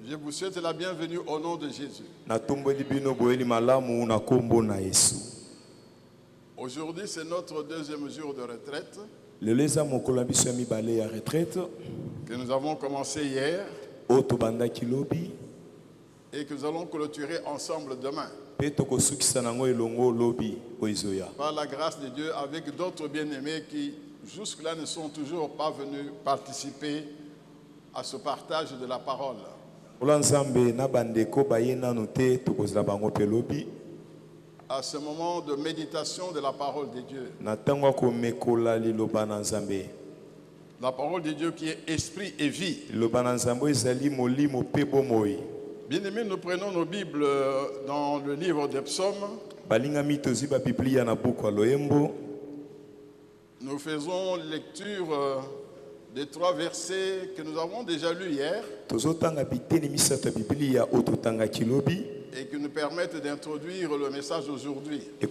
Je vous souhaite la bienvenue au nom de Jésus. Aujourd'hui, c'est notre deuxième jour de retraite que nous avons commencé hier et que nous allons clôturer ensemble demain. Par la grâce de Dieu, avec d'autres bien-aimés qui jusque-là ne sont toujours pas venus participer à ce partage de la parole. À ce moment de méditation de la parole de Dieu. La parole de Dieu qui est esprit et vie. Bien-aimés, nous prenons nos Bibles dans le livre des psaumes. Nous faisons lecture des 3 versets que nous avons déjà lus hier et qui nous permettent d'introduire le message d'aujourd'hui. Le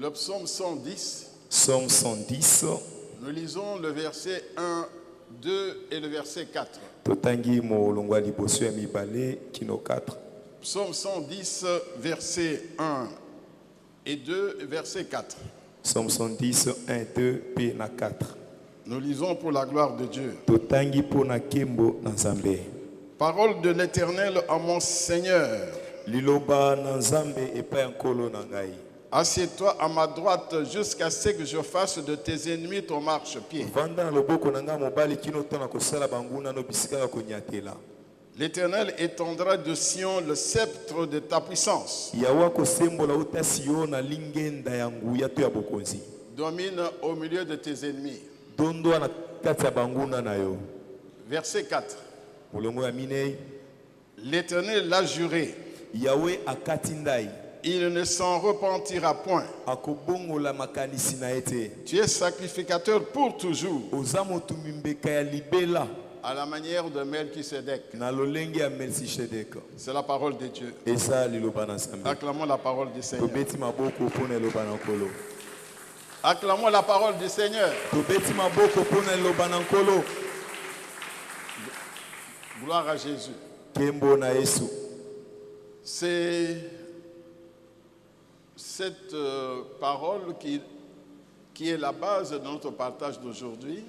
psaume 110. Psaume 110. Nous lisons le verset 1, 2 et le verset 4. Psaume 110, verset 1 et 2, verset 4. Psaume 110, 1, 2, P, 4. Nous lisons pour la gloire de Dieu. Parole de l'Éternel à mon Seigneur. Assieds-toi à ma droite jusqu'à ce que je fasse de tes ennemis ton marchepied. L'Éternel étendra de Sion le sceptre de ta puissance. Domine au milieu de tes ennemis. Verset 4. L'Éternel l'a juré. Il ne s'en repentira point. Tu es sacrificateur pour toujours. À la manière de Melchisédek. C'est la parole de Dieu. Acclamons la parole du Seigneur. Acclamons la parole du Seigneur. Gloire à Jésus. C'est cette parole qui est la base de notre partage d'aujourd'hui.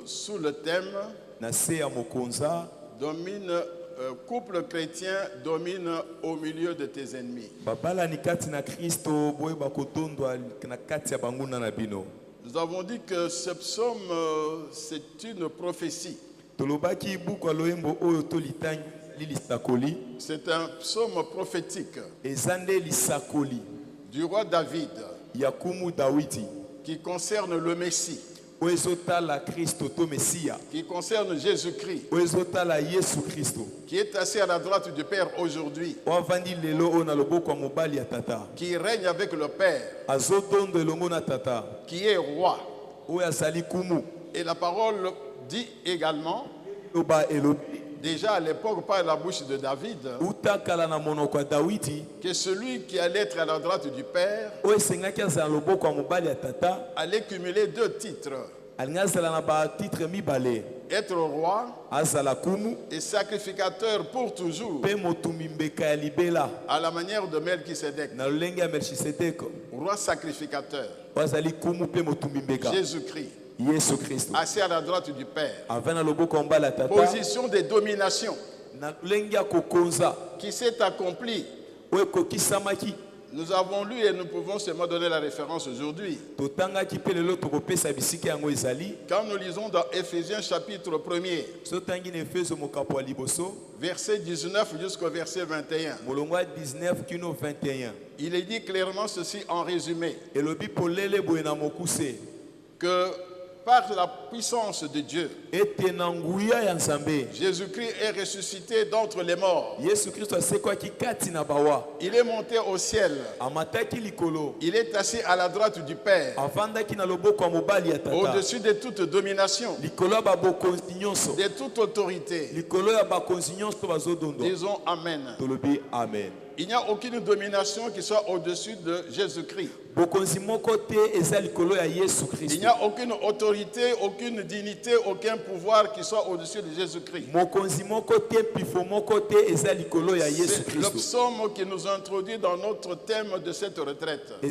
Sous le thème domine, couple chrétien domine au milieu de tes ennemis. Nous avons dit que ce psaume, c'est une prophétie. C'est un psaume prophétique du roi David qui concerne le Messie, qui concerne Jésus-Christ, qui est assis à la droite du Père aujourd'hui, qui règne avec le Père, qui est roi. Et la parole dit également, déjà à l'époque par la bouche de David, que celui qui allait être à la droite du Père allait cumuler 2 titres. Être roi et sacrificateur pour toujours, à la manière de Melchisédek. Roi sacrificateur, Jésus-Christ, assis à la droite du Père. Position de domination qui s'est accomplie. Nous avons lu et nous pouvons seulement donner la référence aujourd'hui. Quand nous lisons dans Éphésiens chapitre 1er, verset 19 jusqu'au verset 21, il est dit clairement ceci en résumé, que par la puissance de Dieu, Jésus-Christ est ressuscité d'entre les morts. Il est monté au ciel. Il est assis à la droite du Père, au-dessus de toute domination, de toute autorité. Disons Amen. Il n'y a aucune domination qui soit au-dessus de Jésus-Christ. Il n'y a aucune autorité, aucune dignité, aucun pouvoir qui soit au-dessus de Jésus-Christ. C'est le psaume qui nous introduit dans notre thème de cette retraite. Mais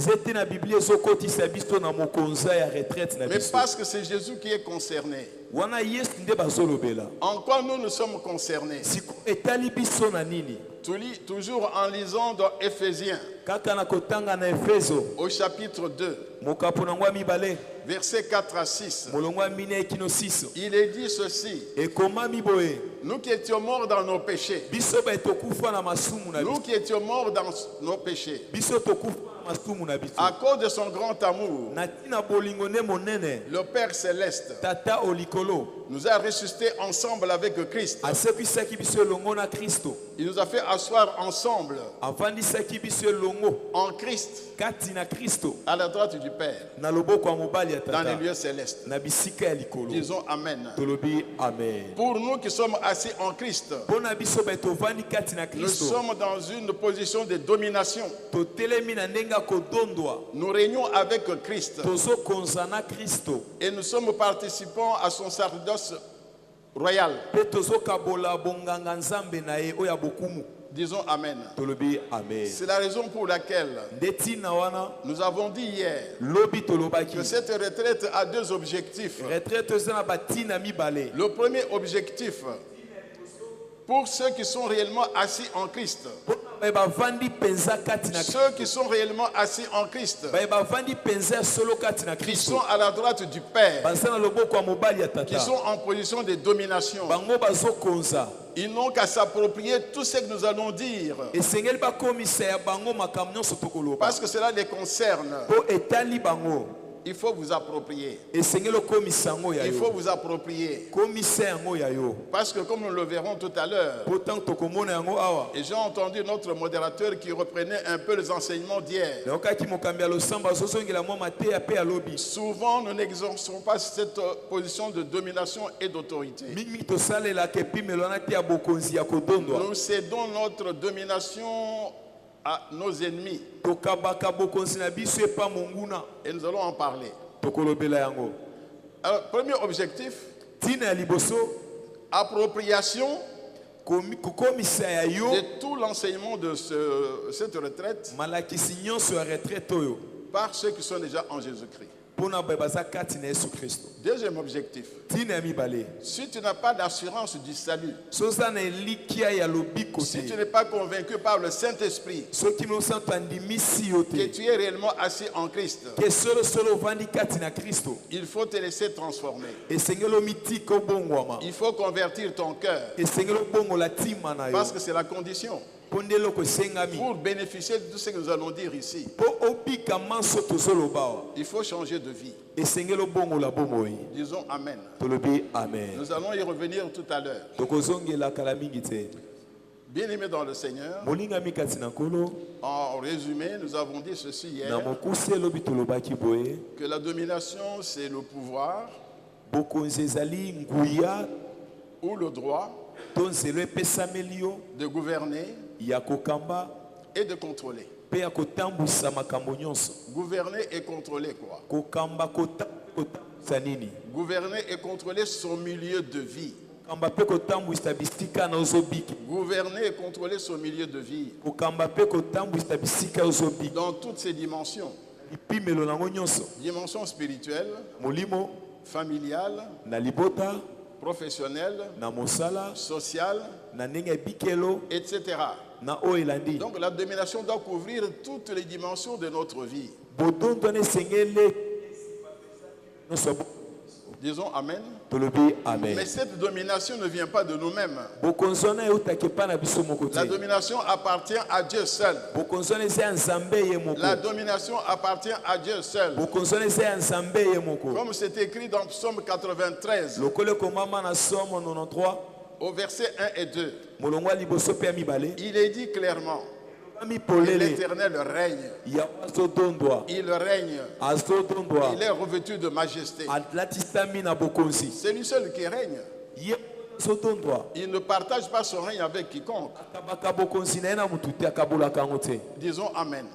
parce que c'est Jésus qui est concerné. En quoi nous sommes concernés? Toujours en lisant dans Éphésiens, au chapitre 2, versets 4 à 6, il est dit ceci: nous qui étions morts dans nos péchés, nous qui étions morts dans nos péchés, à cause de son grand amour, le Père Céleste nous a ressuscités ensemble avec Christ. Il nous a fait asseoir ensemble en Christ à la droite du Père dans les lieux célestes. Disons Amen. Pour nous qui sommes assis en Christ, nous sommes dans une position de domination. Nous régnons avec Christ et nous sommes participants à son sacerdoce royal. Disons Amen. C'est la raison pour laquelle nous avons dit hier que cette retraite a deux objectifs. Le premier objectif, pour ceux qui sont réellement assis en Christ, ceux qui sont réellement assis en Christ, qui sont à la droite du Père, qui sont en position de domination, ils n'ont qu'à s'approprier tout ce que nous allons dire, parce que cela les concerne. Il faut vous approprier. Il faut vous approprier. Parce que comme nous le verrons tout à l'heure, et j'ai entendu notre modérateur qui reprenait un peu les enseignements d'hier. Souvent, nous n'exerçons pas cette position de domination et d'autorité. Nous cédons notre domination à nos ennemis. Et nous allons en parler. Alors, premier objectif, appropriation de tout l'enseignement de cette retraite par ceux qui sont déjà en Jésus-Christ. Deuxième objectif, si tu n'as pas d'assurance du salut, si tu n'es pas convaincu par le Saint-Esprit que tu es réellement assis en Christ, il faut te laisser transformer. Il faut convertir ton cœur, parce que c'est la condition pour bénéficier de tout ce que nous allons dire ici. Il faut changer de vie. Disons Amen. Nous allons y revenir tout à l'heure. Bien-aimés dans le Seigneur, en résumé, nous avons dit ceci hier, que la domination, c'est le pouvoir ou le droit de gouverner et de contrôler. Gouverner et contrôler quoi? Gouverner et contrôler son milieu de vie. Gouverner et contrôler son milieu de vie dans toutes ses dimensions. Dimension spirituelle, familiale, professionnelle, sociale, etc. Donc la domination doit couvrir toutes les dimensions de notre vie. Disons Amen. Mais cette domination ne vient pas de nous-mêmes. La domination appartient à Dieu seul. La domination appartient à Dieu seul. Comme c'est écrit dans Psaume 93, au verset 1 et 2, il est dit clairement que l'Éternel règne. Il règne. Il est revêtu de majesté. C'est lui seul qui règne. Il ne partage pas son règne avec quiconque. Disons Amen.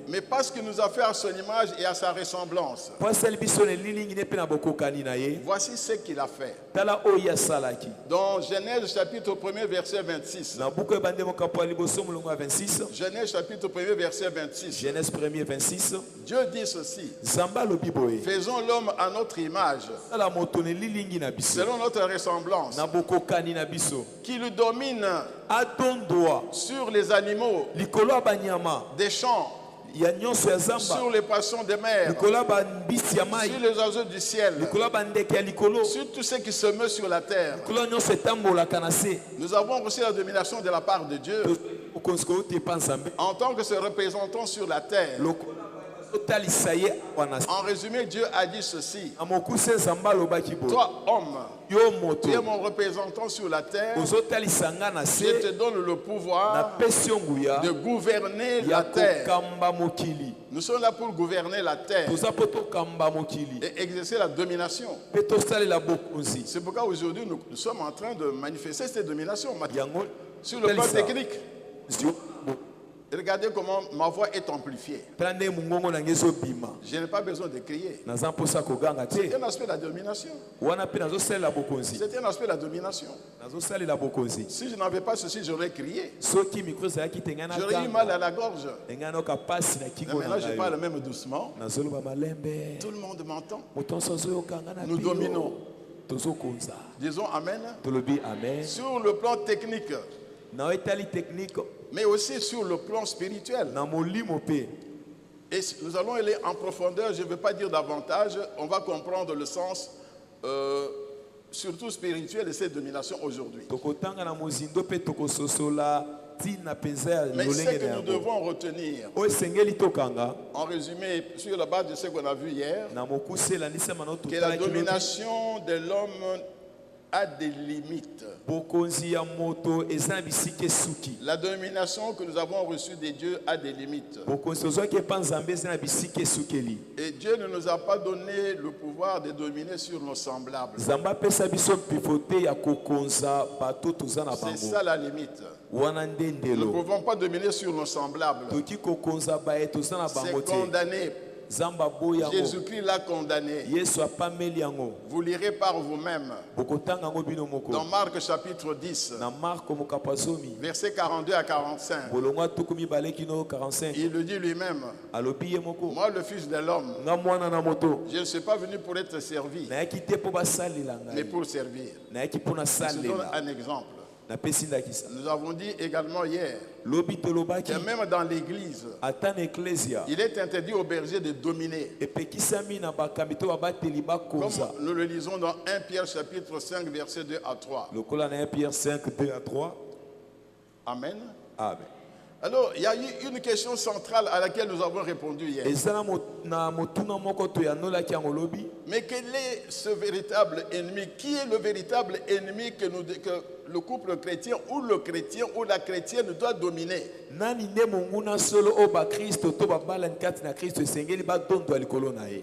Mais parce qu'il nous a fait à son image et à sa ressemblance, voici ce qu'il a fait. Dans Genèse chapitre 1 verset 26. Genèse chapitre 1 verset 26. Genèse 1er 26. Dieu dit ceci. Faisons l'homme à notre image, selon notre ressemblance, qui le domine sur les animaux des champs, sur les poissons des mers, sur les oiseaux du ciel, sur tout ce qui se meut sur la terre. Nous avons reçu la domination de la part de Dieu en tant que ses représentants sur la terre. En résumé, Dieu a dit ceci. Toi, homme, tu es mon représentant sur la terre. Je te donne le pouvoir de gouverner la terre. Nous sommes là pour gouverner la terre et exercer la domination. C'est pourquoi aujourd'hui nous sommes en train de manifester cette domination sur le plan technique. Regardez comment ma voix est amplifiée. Je n'ai pas besoin de crier. C'est un aspect de la domination. C'est un aspect de la domination. Si je n'avais pas ceci, j'aurais crié. J'aurais eu mal à la gorge. Mais maintenant, je parle même doucement. Tout le monde m'entend. Nous dominons. Disons Amen. Sur le plan technique, mais aussi sur le plan spirituel. Et nous allons aller en profondeur, je ne veux pas dire davantage, on va comprendre le sens surtout spirituel de cette domination aujourd'hui. Mais ce que nous devons retenir, en résumé, sur la base de ce qu'on a vu hier, que la domination de l'homme a des limites. La domination que nous avons reçue de Dieu a des limites. Et Dieu ne nous a pas donné le pouvoir de dominer sur nos semblables. C'est ça la limite. Nous ne pouvons pas dominer sur nos semblables. C'est condamné. Jésus-Christ l'a condamné. Vous lirez par vous-même. Dans Marc chapitre 10, versets 42 à 45. Il le dit lui-même. Moi, le Fils de l'homme, je ne suis pas venu pour être servi, mais pour servir. Je donne un exemple. Nous avons dit également hier que même dans l'église, il est interdit aux bergers de dominer. Comme nous le lisons dans 1 Pierre chapitre 5 versets 2 à 3. Amen. Amen. Alors, il y a eu une question centrale à laquelle nous avons répondu hier. Mais quel est ce véritable ennemi? Qui est le véritable ennemi que le couple chrétien ou le chrétien ou la chrétienne doit dominer?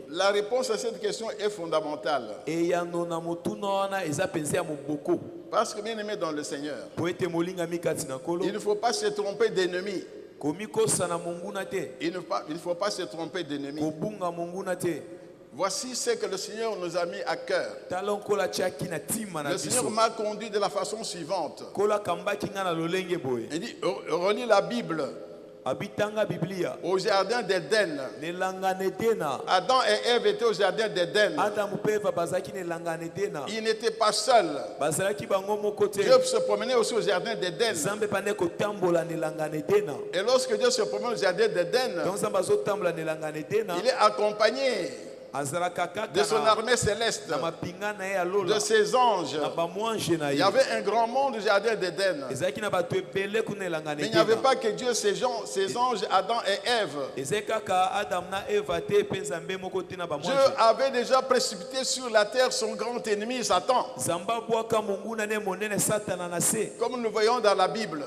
La réponse à cette question est fondamentale. Parce que bien aimé dans le Seigneur, il ne faut pas se tromper d'ennemi. Il ne faut pas se tromper d'ennemi. Voici ce que le Seigneur nous a mis à cœur. Le Seigneur m'a conduit de la façon suivante. Il dit, relis la Bible. Au jardin d'Éden, Adam et Ève étaient au jardin d'Éden. Ils n'étaient pas seuls. Dieu se promenait aussi au jardin d'Éden. Et lorsque Dieu se promène au jardin d'Éden, il est accompagné de son armée céleste, de ses anges. Il y avait un grand monde du jardin d'Éden. Mais il n'y avait pas que Dieu, ses anges, Adam et Ève. Dieu avait déjà précipité sur la terre son grand ennemi, Satan. Comme nous le voyons dans la Bible,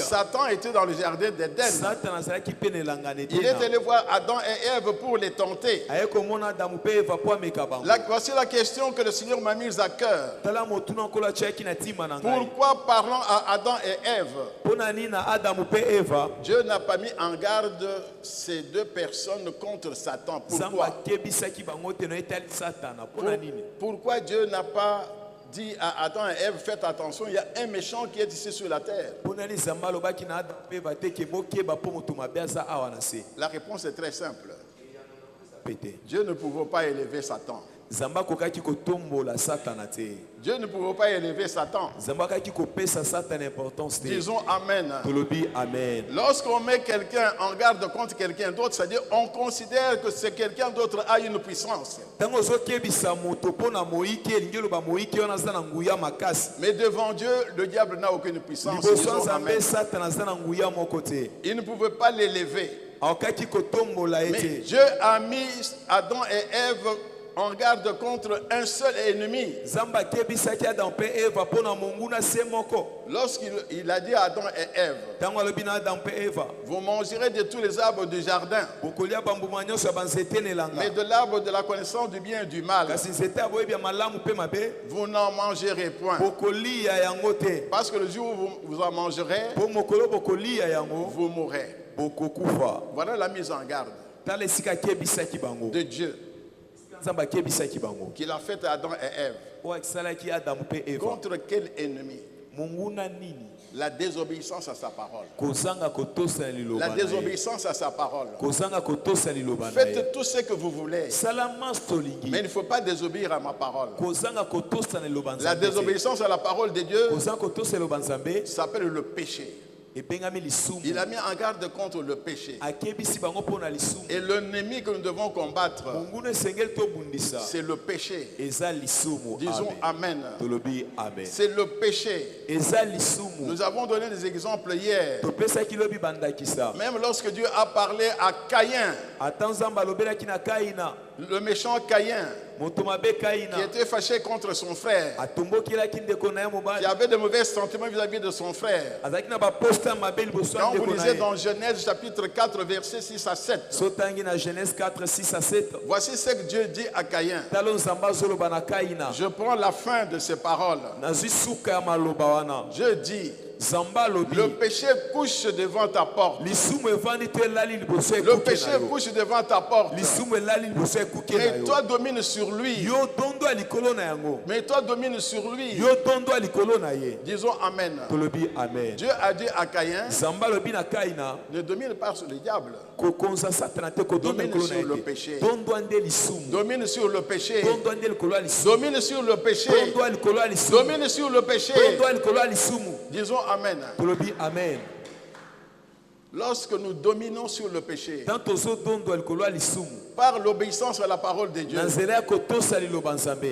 Satan était dans le jardin d'Éden. Il est allé voir Adam et Ève pour les tenter. sauver. Voici la question que le Seigneur m'a mise à cœur. Pourquoi parlant à Adam et Ève, Dieu n'a pas mis en garde ces deux personnes contre Satan? Pourquoi Dieu n'a pas dit à Adam et Ève, faites attention, il y a un méchant qui est ici sur la terre? La réponse est très simple. Dieu ne pouvait pas élever Satan. Dieu ne pouvait pas élever Satan. Disons Amen. Lorsqu'on met quelqu'un en garde contre quelqu'un d'autre, c'est-à-dire on considère que c'est quelqu'un d'autre a une puissance. Mais devant Dieu, le diable n'a aucune puissance. Disons Amen. Il ne pouvait pas l'élever. Mais Dieu a mis Adam et Ève en garde contre un seul ennemi. Lorsqu'il a dit à Adam et Ève, vous mangerez de tous les arbres du jardin, mais de l'arbre de la connaissance du bien et du mal, vous n'en mangerez point. Parce que le jour où vous en mangerez, vous mourrez. Voilà la mise en garde de Dieu qu'il a faite à Adam et Ève. Contre quel ennemi? La désobéissance à sa parole. La désobéissance à sa parole. Faites tout ce que vous voulez, mais il ne faut pas désobéir à ma parole. La désobéissance à la parole de Dieu s'appelle le péché. Il a mis en garde contre le péché. Et l'ennemi que nous devons combattre, c'est le péché. Disons Amen. C'est le péché. Nous avons donné des exemples hier. Même lorsque Dieu a parlé à Caïn, le méchant Caïn, qui était fâché contre son frère, qui avait de mauvais sentiments vis-à-vis de son frère. Quand vous lisez dans Genèse chapitre 4 versets 6 à 7, voici ce que Dieu dit à Caïn. Je prends la fin de ces paroles. Je dis, le péché couche devant ta porte. Le péché couche devant ta porte. Mais toi domine sur lui. Mais toi domine sur lui. Disons Amen. Dieu a dit à Caïn, ne domine pas sur le diable. Domine sur le péché. Domine sur le péché. Domine sur le péché. Domine sur le péché. Disons Amen. Amen. Lorsque nous dominons sur le péché, par l'obéissance à la parole de Dieu,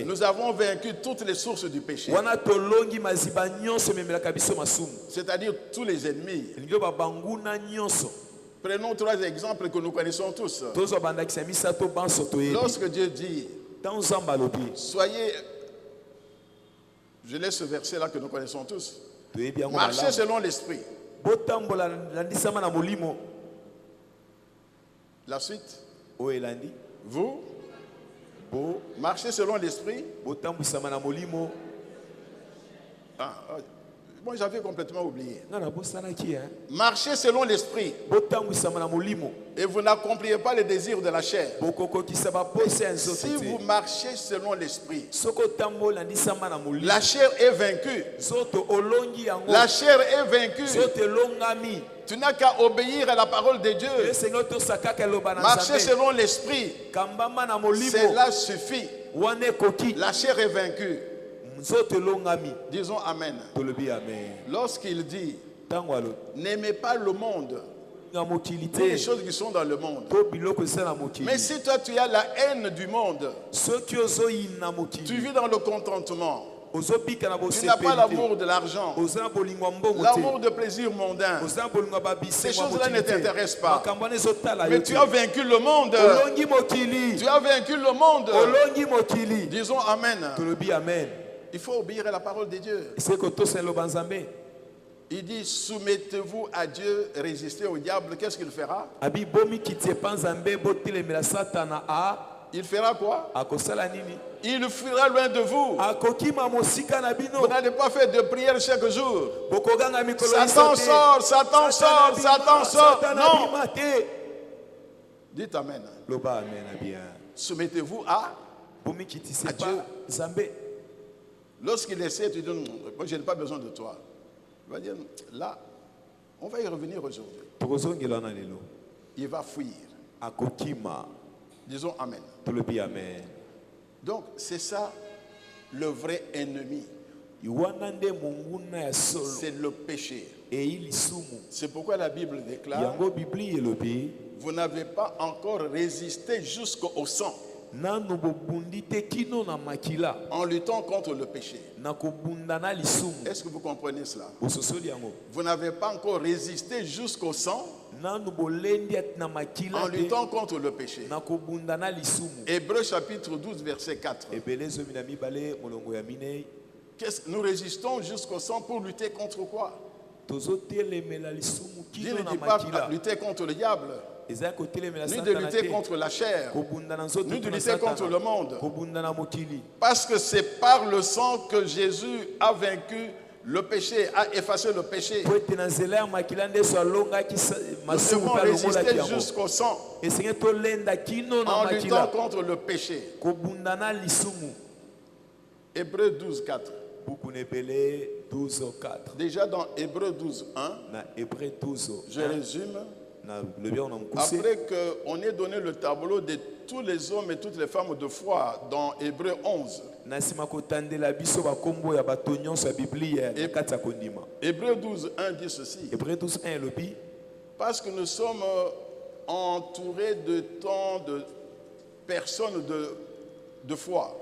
nous avons vaincu toutes les sources du péché. C'est-à-dire tous les ennemis. Prenons trois exemples que nous connaissons tous. Lorsque Dieu dit, soyez, je laisse ce verset là que nous connaissons tous, marchez selon l'esprit. La suite. Vous marchez selon l'esprit. Moi j'avais complètement oublié. Marchez selon l'esprit. Et vous n'accomplirez pas les désirs de la chair. Si vous marchez selon l'esprit, la chair est vaincue. La chair est vaincue. Tu n'as qu'à obéir à la parole de Dieu. Marcher selon l'esprit, cela suffit. La chair est vaincue. Disons Amen. Lorsqu'il dit, n'aimez pas le monde, les choses qui sont dans le monde. Mais si toi tu as la haine du monde, tu vis dans le contentement, tu n'as pas l'amour de l'argent, l'amour de plaisir mondain, ces choses-là ne t'intéressent pas. Mais tu as vaincu le monde. Tu as vaincu le monde. Disons Amen. Il faut obéir à la parole de Dieu. Il dit, soumettez-vous à Dieu, résistez au diable. Qu'est-ce qu'il fera? Il fera quoi? Il fuira loin de vous. Vous n'allez pas faire de prière chaque jour. Satan sort, Satan sort, Satan sort. Non. Dites Amen. Soumettez-vous à Dieu. Lorsqu'il essaie, tu dis, moi je n'ai pas besoin de toi. Il va dire, là, on va y revenir aujourd'hui. Il va fuir. Disons Amen. Donc, c'est ça le vrai ennemi. C'est le péché. C'est pourquoi la Bible déclare, vous n'avez pas encore résisté jusqu'au sang en luttant contre le péché. Est-ce que vous comprenez cela? Vous n'avez pas encore résisté jusqu'au sang en luttant contre le péché. Hébreux chapitre 12 verset 4. Nous résistons jusqu'au sang pour lutter contre quoi? Dieu ne dit pas lutter contre le diable, ni de lutter contre la chair, ni de lutter contre le monde. Parce que c'est par le sang que Jésus a vaincu le péché, a effacé le péché. Nous devons résister jusqu'au sang en luttant contre le péché. Hébreux 12, 4. Déjà dans Hébreux 12, 1, je résume. Après qu'on ait donné le tableau de tous les hommes et toutes les femmes de foi dans Hébreux 11, Hébreux 12, 1 dit ceci. Parce que nous sommes entourés de tant de personnes de foi.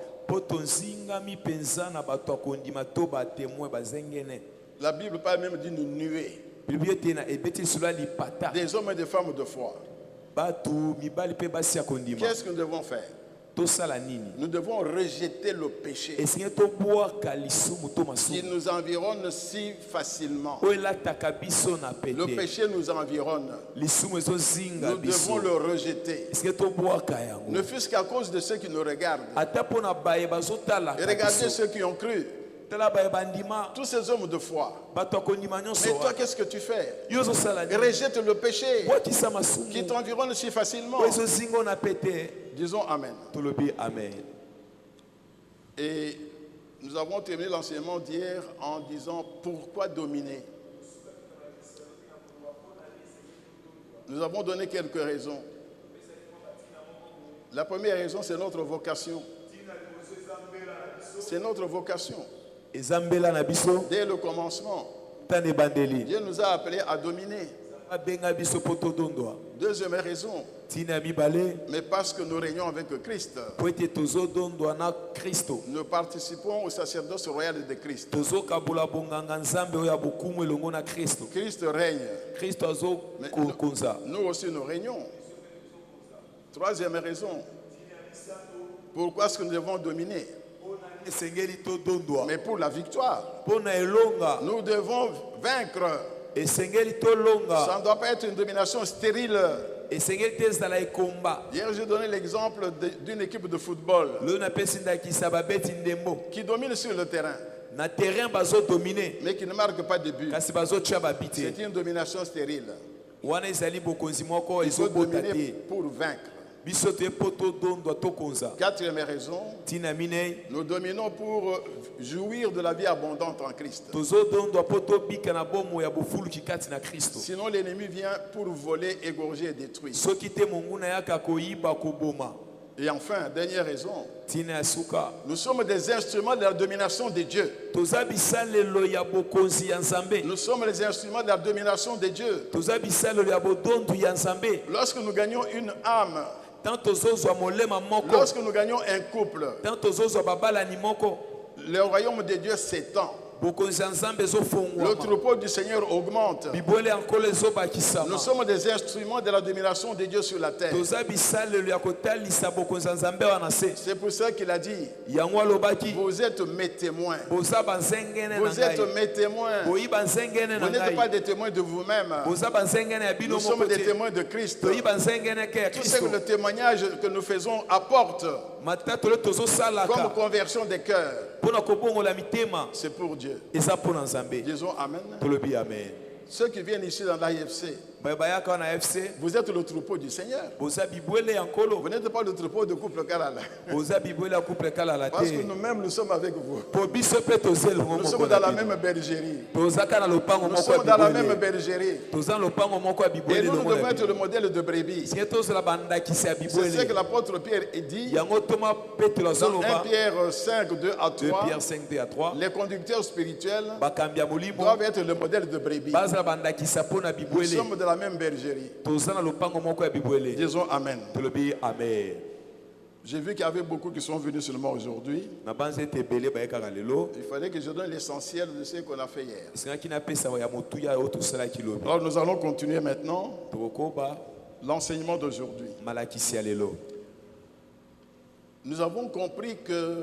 La Bible parle même d'une nuée des hommes et des femmes de foi. Qu'est-ce que nous devons faire? Nous devons rejeter le péché qui nous environne si facilement. Le péché nous environne. Nous devons le rejeter. Ne fût-ce qu'à cause de ceux qui nous regardent. Et regardez ceux qui ont cru. Tous ces hommes de foi. Mais toi, qu'est-ce que tu fais? Rejette le péché qui t'environne si facilement. Disons Amen. Et nous avons terminé l'enseignement d'hier en disant pourquoi dominer. Nous avons donné quelques raisons. La première raison, c'est notre vocation. C'est notre vocation. Dès le commencement, Dieu nous a appelés à dominer. Deuxième raison, mais parce que nous régnons avec Christ, nous participons au sacerdoce royal de Christ. Christ règne. Mais nous aussi nous régnons. Troisième raison, pourquoi est-ce que nous devons dominer? Mais pour la victoire, nous devons vaincre. Ça ne doit pas être une domination stérile. Hier, j'ai donné l'exemple d'une équipe de football qui domine sur le terrain, mais qui ne marque pas de but. C'est une domination stérile. Il faut dominer pour vaincre. Quatrième raison, nous dominons pour jouir de la vie abondante en Christ. Sinon l'ennemi vient pour voler, égorger et détruire. Et enfin, dernière raison, nous sommes des instruments de la domination de Dieu. Nous sommes les instruments de la domination de Dieu. Lorsque nous gagnons une âme, lorsque nous gagnons un couple, le royaume de Dieu s'étend. Le troupeau du Seigneur augmente. Nous sommes des instruments de la domination de Dieu sur la terre. C'est pour ça qu'il a dit, vous êtes mes témoins. Vous êtes mes témoins. Vous n'êtes pas des témoins de vous-même. Nous sommes des témoins de Christ. Tout ce que le témoignage que nous faisons apporte comme conversion des cœurs, c'est pour Dieu. Disons Amen. Ceux qui viennent ici dans l'AFC, vous êtes le troupeau du Seigneur. Vous n'êtes pas le troupeau de couple Kalala. Parce que nous-mêmes, nous sommes avec vous. Nous sommes dans la même bergerie. Nous sommes dans la même bergerie. Et nous devons être le modèle de brebis. C'est ce que l'apôtre Pierre dit dans 1 Pierre 5, 2 à 3. Les conducteurs spirituels doivent être le modèle de brebis. Nous sommes de la même bergerie. Disons Amen. J'ai vu qu'il y avait beaucoup qui sont venus seulement aujourd'hui. Il fallait que je donne l'essentiel de ce qu'on a fait hier. Alors nous allons continuer maintenant l'enseignement d'aujourd'hui. Nous avons compris que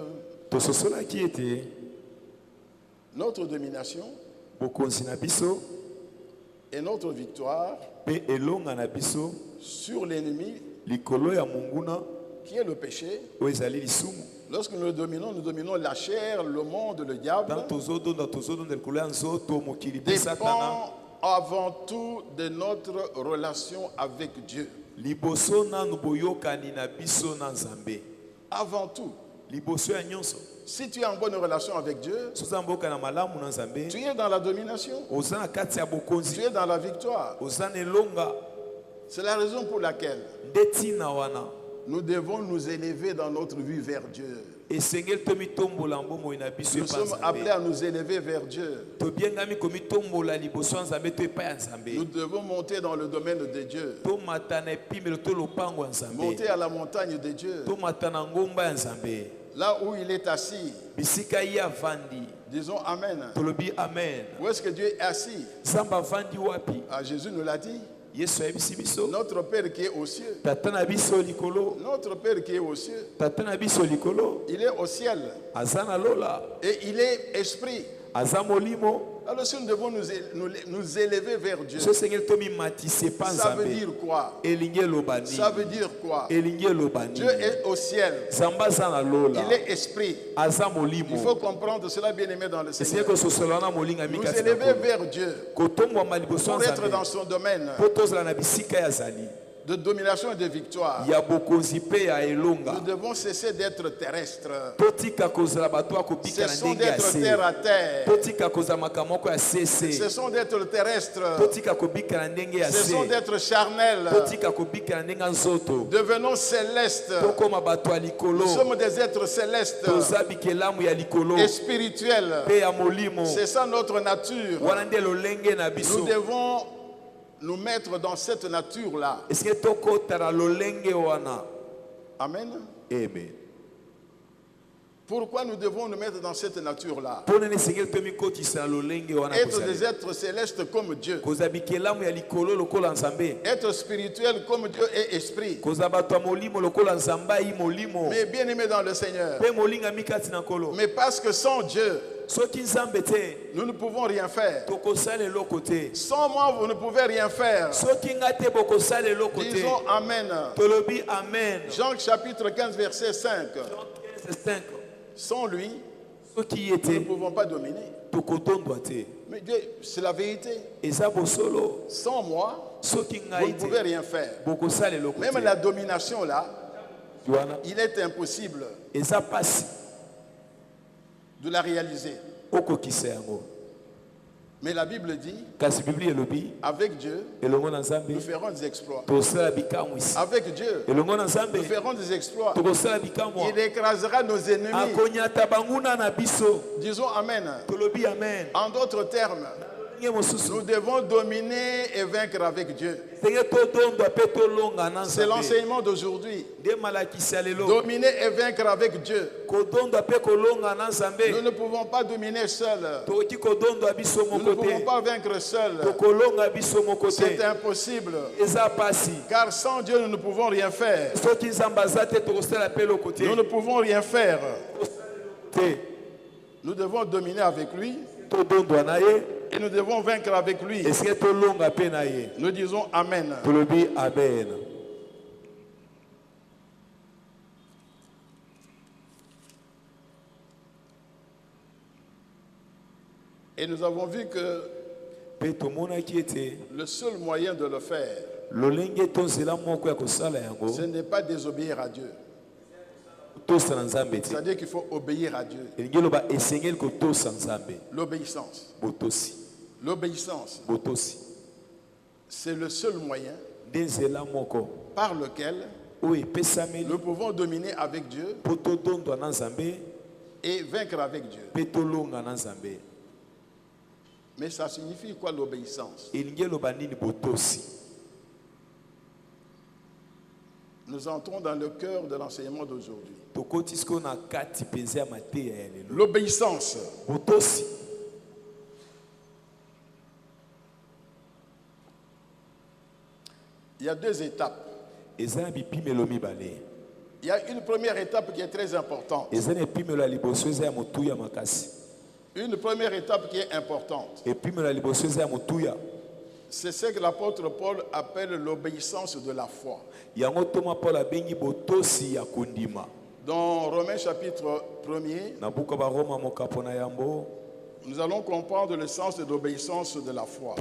notre domination et notre victoire sur l'ennemi qui est le péché. Lorsque nous dominons la chair, le monde, le diable, dépend avant tout de notre relation avec Dieu. Avant tout. Si tu es en bonne relation avec Dieu, tu es dans la domination. Tu es dans la victoire. C'est la raison pour laquelle nous devons nous élever dans notre vie vers Dieu. Nous sommes appelés à nous élever vers Dieu. Nous devons monter dans le domaine de Dieu. Monter à la montagne de Dieu. Là où il est assis. Disons Amen. Où est-ce que Dieu est assis? Ah, Jésus nous l'a dit. Notre Père qui est aux cieux. Notre Père qui est aux cieux. Il est au ciel. Et il est esprit. Alors si nous devons nous élever vers Dieu, ça veut dire quoi? Ça veut dire quoi? Dieu est au ciel. Il est esprit. Il faut comprendre cela, bien aimé dans le Seigneur. Nous élever vers Dieu pour être dans son domaine de domination et de victoire. Nous devons cesser d'être terrestres. Cessons d'être terre à terre. Cessons d'être terrestres. Cessons d'être charnels. Devenons célestes. Nous sommes des êtres célestes et spirituels. C'est ça notre nature. Nous devons nous mettre dans cette nature-là. Amen. Amen. Pourquoi nous devons nous mettre dans cette nature-là? Être des êtres célestes comme Dieu. Être spirituel comme Dieu est esprit. Mais bien aimé dans le Seigneur. Mais parce que sans Dieu, nous ne pouvons rien faire. Sans moi, vous ne pouvez rien faire. Disons Amen. Jean chapitre 15, verset 5. Sans lui, nous ne pouvons pas dominer. Mais Dieu, c'est la vérité. Sans moi, vous ne pouvez rien faire. Même la domination là, il est impossible de la réaliser. Mais la Bible dit, avec Dieu, nous ferons des exploits. Avec Dieu, nous ferons des exploits. Il écrasera nos ennemis. Disons Amen. En d'autres termes, Nous devons dominer et vaincre avec Dieu. C'est l'enseignement d'aujourd'hui. Dominer et vaincre avec Dieu. Nous ne pouvons pas dominer seuls. Nous ne pouvons pas vaincre seuls. C'est impossible. Car sans Dieu, nous ne pouvons rien faire. Nous ne pouvons rien faire. Nous devons dominer avec lui. Et nous devons vaincre avec lui. Nous disons Amen. Et nous avons vu que le seul moyen de le faire, ce n'est pas désobéir à Dieu. C'est-à-dire qu'il faut obéir à Dieu. L'obéissance. L'obéissance. C'est le seul moyen par lequel nous pouvons dominer avec Dieu et vaincre avec Dieu. Mais ça signifie quoi l'obéissance? Nous entrons dans le cœur de l'enseignement d'aujourd'hui. L'obéissance. Il y a deux étapes. Il y a une première étape qui est très importante. Une première étape qui est importante. C'est ce que l'apôtre Paul appelle l'obéissance de la foi. Dans Romains chapitre 1er, nous allons comprendre le sens de l'obéissance de la foi.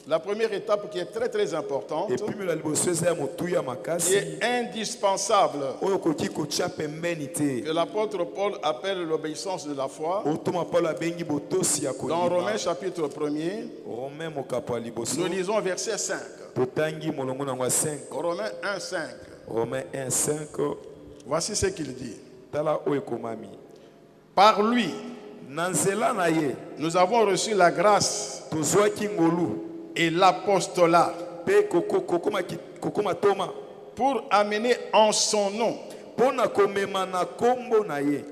La première étape qui est très très importante, qui est indispensable, que l'apôtre Paul appelle l'obéissance de la foi. Dans Romains chapitre 1er, nous lisons verset 5. Romains 1:5. Romains 1:5. Voici ce qu'il dit. Par lui, nous avons reçu la grâce et l'apostolat pour amener en son nom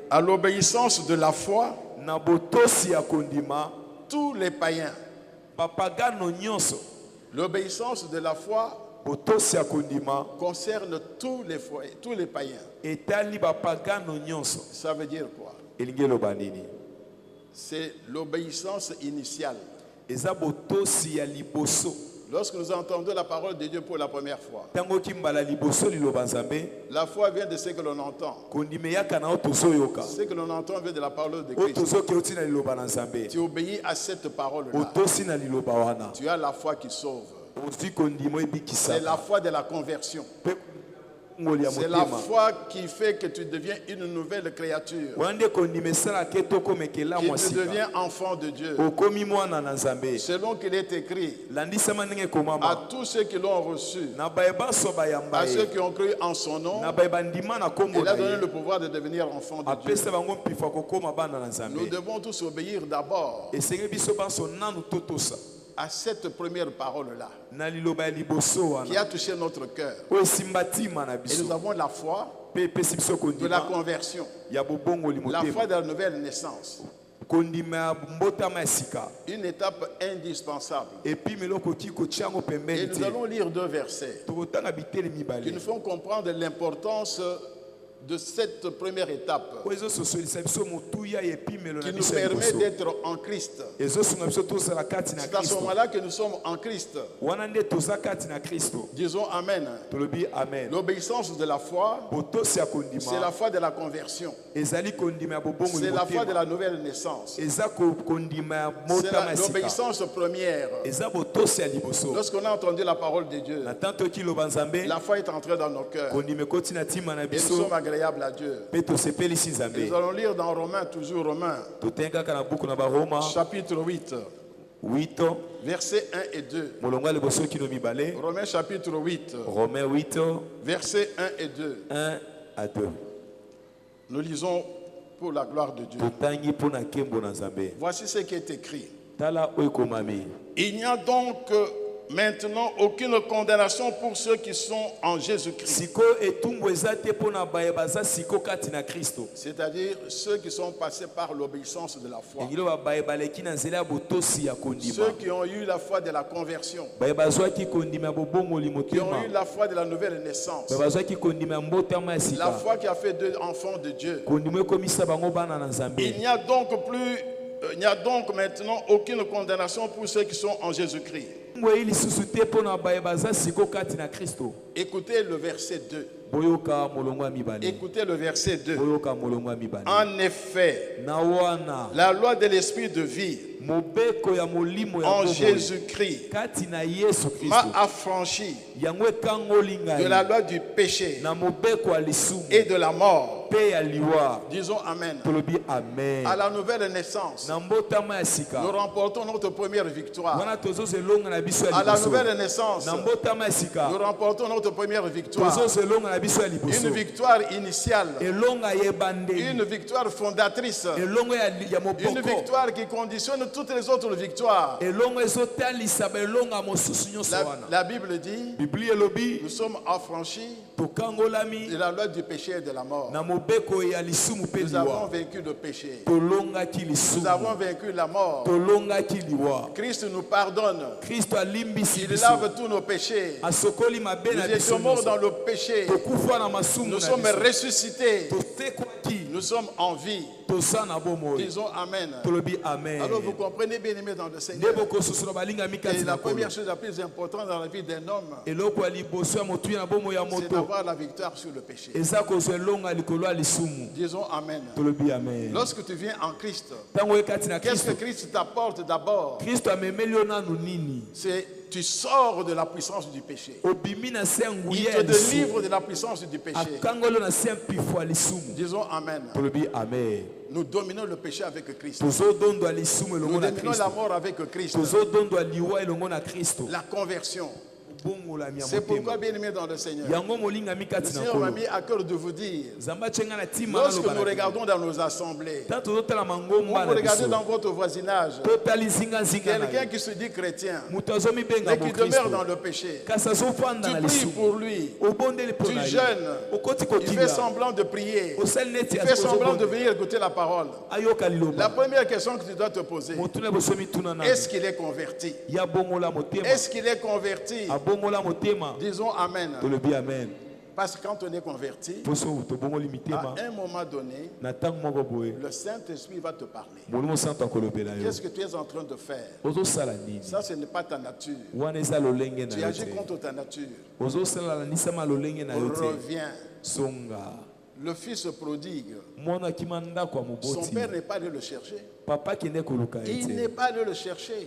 à l'obéissance de la foi tous les païens. L'obéissance de la foi concerne tous les païens. Ça veut dire quoi? C'est l'obéissance initiale. Lorsque nous entendons la parole de Dieu pour la première fois, la foi vient de ce que l'on entend. Ce que l'on entend vient de la parole de Christ. Tu obéis à cette parole-là. Tu as la foi qui sauve. C'est la foi de la conversion. C'est la foi qui fait que tu deviens une nouvelle créature. Que tu deviens enfant de Dieu. Selon qu'il est écrit, à tous ceux qui l'ont reçu, à ceux qui ont cru en son nom, il a donné le pouvoir de devenir enfant de Dieu. Nous devons tous obéir d'abord à cette première parole-là qui a touché notre cœur. Et nous avons la foi de la conversion, la foi de la nouvelle naissance. Une étape indispensable. Et nous allons lire deux versets qui nous font comprendre l'importance de cette première étape qui nous permet d'être en Christ. C'est à ce moment-là que nous sommes en Christ. Disons Amen. L'obéissance de la foi, c'est la foi de la conversion. C'est la foi de la nouvelle naissance. C'est l'obéissance première. Lorsqu'on a entendu la parole de Dieu, la foi est entrée dans nos cœurs. Et nous sommes agréables à Dieu. Nous allons lire dans Romains, toujours Romains, chapitre 8, versets 1 et 2. Romains chapitre 8, versets 1 et 2. 1 à 2. Nous lisons pour la gloire de Dieu. Voici ce qui est écrit. Il n'y a donc maintenant aucune condamnation pour ceux qui sont en Jésus-Christ. C'est-à-dire ceux qui sont passés par l'obéissance de la foi. Ceux qui ont eu la foi de la conversion. Qui ont eu la foi de la nouvelle naissance. La foi qui a fait d'eux enfants de Dieu. Il n'y a donc maintenant aucune condamnation pour ceux qui sont en Jésus-Christ. Écoutez le verset 2. Écoutez le verset 2. En effet, la loi de l'esprit de vie en Jésus-Christ m'a affranchi de la loi du péché et de la mort. Disons Amen. À la nouvelle naissance, nous remportons notre première victoire. À la nouvelle naissance, nous remportons notre première victoire. Une victoire initiale, une victoire fondatrice, une victoire qui conditionne toutes les autres victoires. La Bible dit, nous sommes affranchis de la loi du péché et de la mort. Nous avons vaincu le péché. Nous avons vaincu la mort. Christ nous pardonne. Il lave tous nos péchés. Nous étions morts dans le péché. Nous sommes ressuscités. Nous sommes en vie. Disons Amen. Alors vous comprenez, bien aimé dans le Seigneur, et la première chose la plus importante dans la vie d'un homme, c'est d'avoir la victoire sur le péché. Disons Amen. Lorsque tu viens en Christ, qu'est-ce que Christ t'apporte d'abord? C'est tu sors de la puissance du péché. Il te délivre de la puissance du péché. Disons Amen. Nous dominons le péché avec Christ. Nous dominons la mort avec Christ. La conversion. C'est pourquoi, bien aimé dans le Seigneur, le Seigneur m'a mis à cœur de vous dire, lorsque nous regardons dans nos assemblées, ou vous regardez dans votre voisinage, quelqu'un qui se dit chrétien, mais qui demeure dans le péché, tu pries pour lui, tu jeûnes, il fait semblant de prier, il fait semblant de venir écouter la parole. La première question que tu dois te poser, est-ce qu'il est converti? Est-ce qu'il est converti? Disons Amen. Parce que quand on est converti, à un moment donné, le Saint-Esprit va te parler. Qu'est-ce que tu es en train de faire? Ça, ce n'est pas ta nature. Tu agis contre ta nature. Reviens. Le fils prodigue, son père n'est pas allé le chercher. Il n'est pas allé le chercher.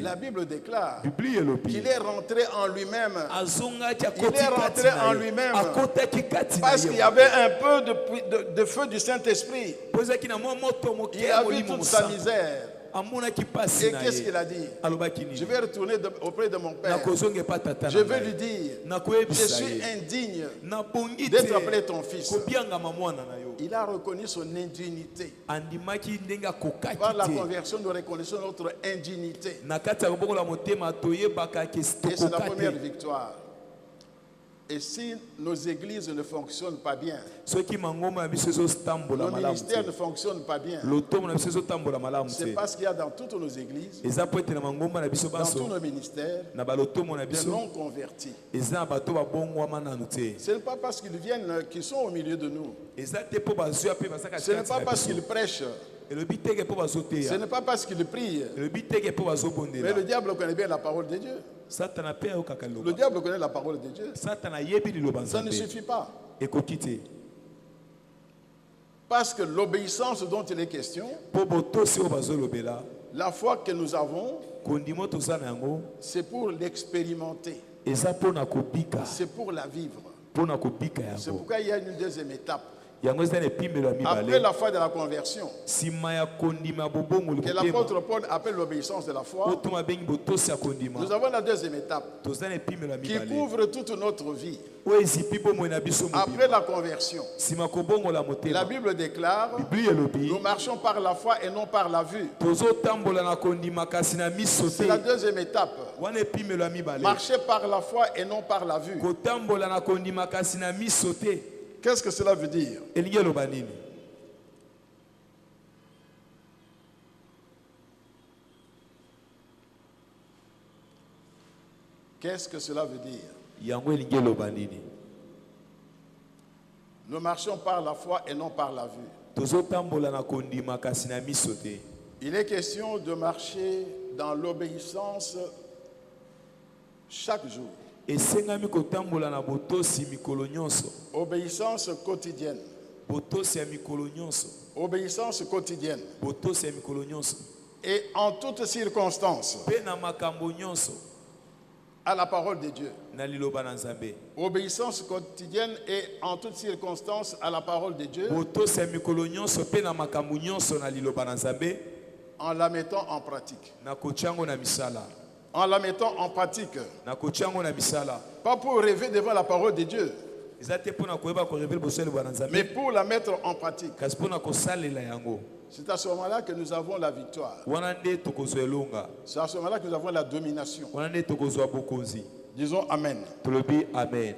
La Bible déclare qu'il est rentré en lui-même. Il est rentré en lui-même parce qu'il y avait un peu de feu du Saint-Esprit. Il a vu toute sa misère. Et qu'est-ce qu'il a dit? Je vais retourner auprès de mon père. Je vais lui dire, je suis indigne d'être appelé ton fils. Il a reconnu son indignité. Par la conversion, nous reconnaissons notre indignité. Et c'est la première victoire. Et si nos églises ne fonctionnent pas bien, nos ministères ne fonctionnent pas bien, c'est parce qu'il y a dans toutes nos églises, dans tous nos ministères, des non convertis. Ce n'est pas parce qu'ils viennent qu'ils sont au milieu de nous. Ce n'est pas parce qu'ils prêchent. Ce n'est pas parce qu'il prie. Mais le diable connaît bien la parole de Dieu. Le diable connaît la parole de Dieu. Ça ne suffit pas. Parce que l'obéissance dont il est question, la foi que nous avons, c'est pour l'expérimenter. C'est pour la vivre. C'est pourquoi il y a une deuxième étape. Après la foi de la conversion, que l'apôtre Paul appelle l'obéissance de la foi, nous avons la deuxième étape qui couvre toute notre vie. Après la conversion, la Bible déclare, nous marchons par la foi et non par la vue. C'est la deuxième étape. Marcher par la foi et non par la vue. Qu'est-ce que cela veut dire? Qu'est-ce que cela veut dire? Nous marchons par la foi et non par la vue. Il est question de marcher dans l'obéissance chaque jour. Obéissance quotidienne. Obéissance quotidienne. Et en toutes circonstances. À la parole de Dieu. Obéissance quotidienne et en toutes circonstances à la parole de Dieu. En la mettant en pratique. En la mettant en pratique. Pas pour rêver devant la parole de Dieu, mais pour la mettre en pratique. C'est à ce moment-là que nous avons la victoire. C'est à ce moment-là que nous avons la domination. Disons Amen. Amen.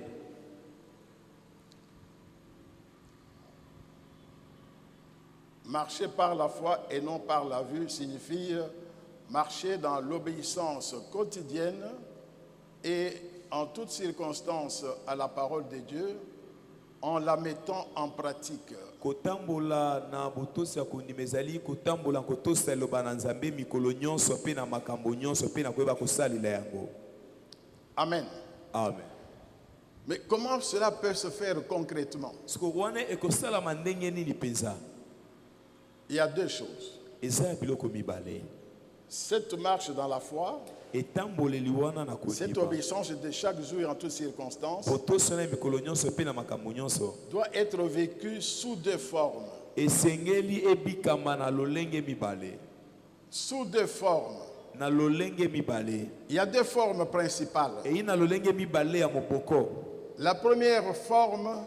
Marcher par la foi et non par la vue signifie marcher dans l'obéissance quotidienne et en toutes circonstances à la parole de Dieu en la mettant en pratique. Amen. Amen. Mais comment cela peut se faire concrètement? Il y a deux choses. Cette marche dans la foi, cette obéissance de chaque jour et en toutes circonstances doit être vécue sous deux formes. Sous deux formes. Il y a deux formes principales. La première forme,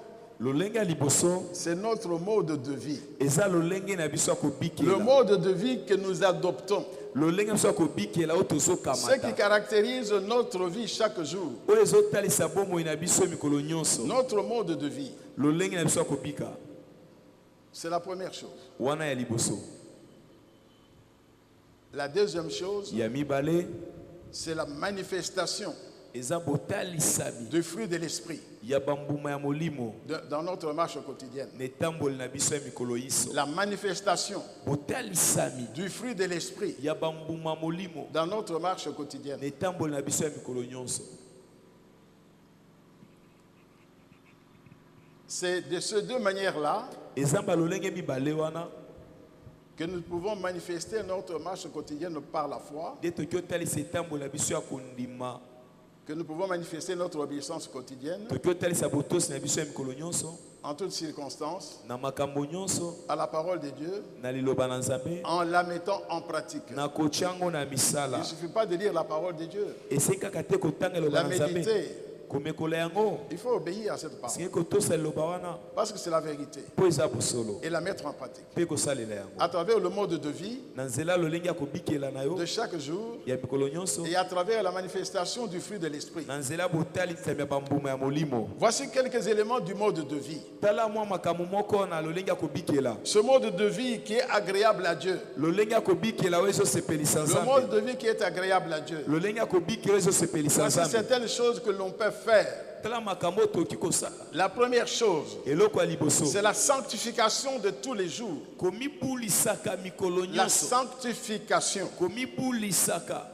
c'est notre mode de vie. Le mode de vie que nous adoptons. Ce qui caractérise notre vie chaque jour. Notre mode de vie. C'est la première chose. La deuxième chose, c'est la manifestation du fruit de l'esprit dans notre marche quotidienne. La manifestation du fruit de l'esprit dans notre marche quotidienne. C'est de ces deux manières-là que nous pouvons manifester notre marche quotidienne par la foi, que nous pouvons manifester notre obéissance quotidienne en toutes circonstances à la parole de Dieu en la mettant en pratique. Il ne suffit pas de lire la parole de Dieu, la méditer. Il faut obéir à cette parole parce que c'est la vérité et la mettre en pratique à travers le mode de vie de chaque jour et à travers la manifestation du fruit de l'esprit. Voici quelques éléments du mode de vie. Ce mode de vie qui est agréable à Dieu. Le mode de vie qui est agréable à Dieu. Voici certaines choses que l'on peut faire. La première chose, c'est la sanctification de tous les jours. La sanctification.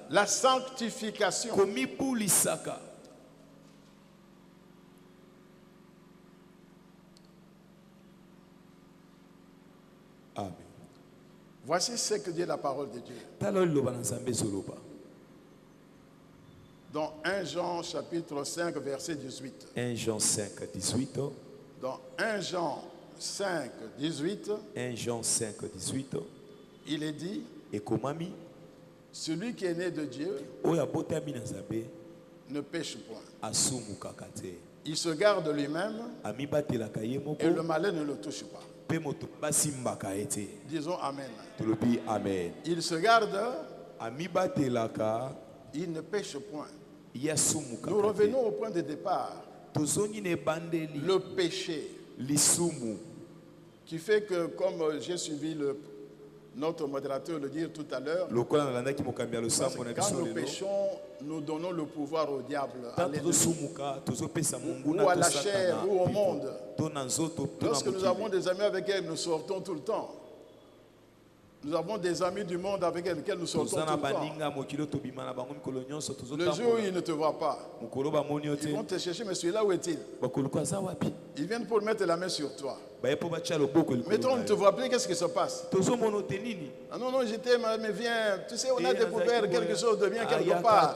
La sanctification. Amen. Voici ce que dit la parole de Dieu. Dans 1 Jean chapitre 5 verset 18. 1 Jean 5, 18. Dans 1 Jean 5, 18. 1 Jean 5, 18. Il est dit, Ekomami, celui qui est né de Dieu ne pêche point. Il se garde lui-même et le malin ne le touche pas. Disons Amen. Amen. Il se garde, il ne pêche point. Nous revenons au point de départ. Le péché qui fait que, comme j'ai suivi notre modérateur le dire tout à l'heure, quand nous péchons, nous donnons le pouvoir au diable, à l'ennemi, ou à la chair, ou au monde. Lorsque nous avons des amis avec lesquels nous sortons tout le temps, nous avons des amis du monde avec lesquels nous sortons tout le temps. Le jour où ils ne te voient pas, ils vont te chercher, mais celui-là, où est-il? Ils viennent pour mettre la main sur toi. Mais toi, on ne te voit plus, qu'est-ce qui se passe? Ah non, j'étais, mais viens, tu sais, on a découvert quelque chose de bien quelque part.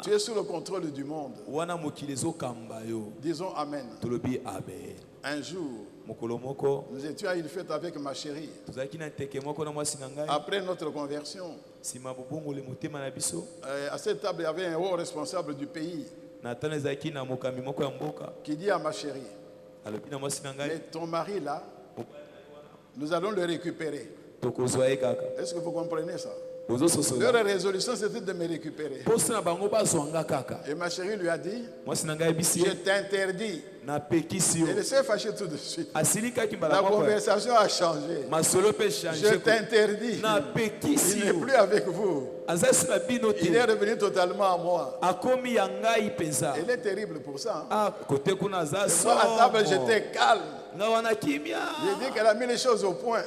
Tu es sous le contrôle du monde. Disons Amen. Un jour, nous étions à une fête avec ma chérie. Après notre conversion, à cette table, il y avait un haut responsable du pays qui dit à ma chérie, mais ton mari là, nous allons le récupérer. Est-ce que vous comprenez ça? Leur résolution, c'était de me récupérer. Et ma chérie lui a dit, je t'interdis. Elle s'est fâchée tout de suite. La conversation a changé. Je t'interdis. Il n'est plus avec vous. Il est revenu totalement à moi. Elle est terrible pour ça. Moi, à table, j'étais calme. J'ai dit qu'elle a mis les choses au point.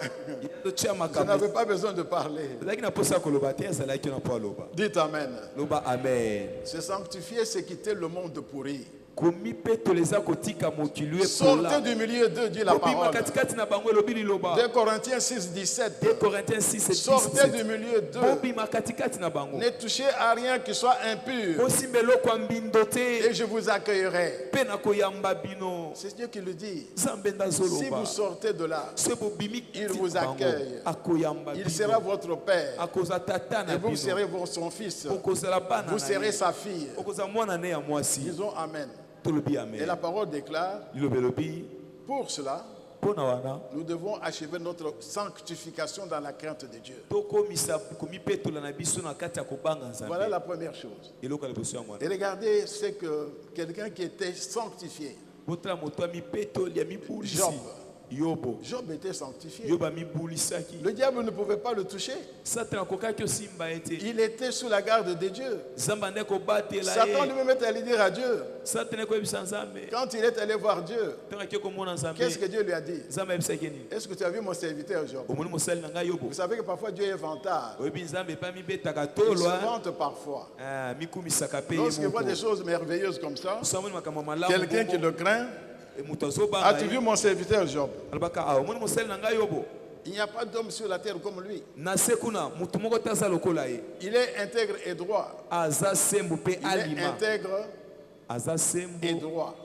Je n'avais pas besoin de parler. Dites Amen. Se sanctifier, c'est quitter le monde pourri. Sortez du milieu d'eux, dit la parole. 2 Corinthiens 6, 17. Sortez du milieu d'eux. Ne touchez à rien qui soit impur. Et je vous accueillerai. C'est Dieu qui le dit. Si vous sortez de là, il vous accueille. Il sera votre père. Et vous serez son fils. Vous serez sa fille. Disons Amen. Et la parole déclare, pour cela, nous devons achever notre sanctification dans la crainte de Dieu. Voilà la première chose. Et regardez, c'est que quelqu'un qui était sanctifié, Job était sanctifié. Le diable ne pouvait pas le toucher. Il était sous la garde de Dieu. Satan lui-même est allé dire à Dieu. Quand il est allé voir Dieu, qu'est-ce que Dieu lui a dit? Est-ce que tu as vu mon serviteur Job? Vous savez que parfois Dieu est vantard. Il se vante parfois. Lorsqu'il voit des choses merveilleuses comme ça, quelqu'un qui le craint, as-tu vu mon serviteur Job? Il n'y a pas d'homme sur la terre comme lui. Il est intègre et droit. Il est intègre et droit.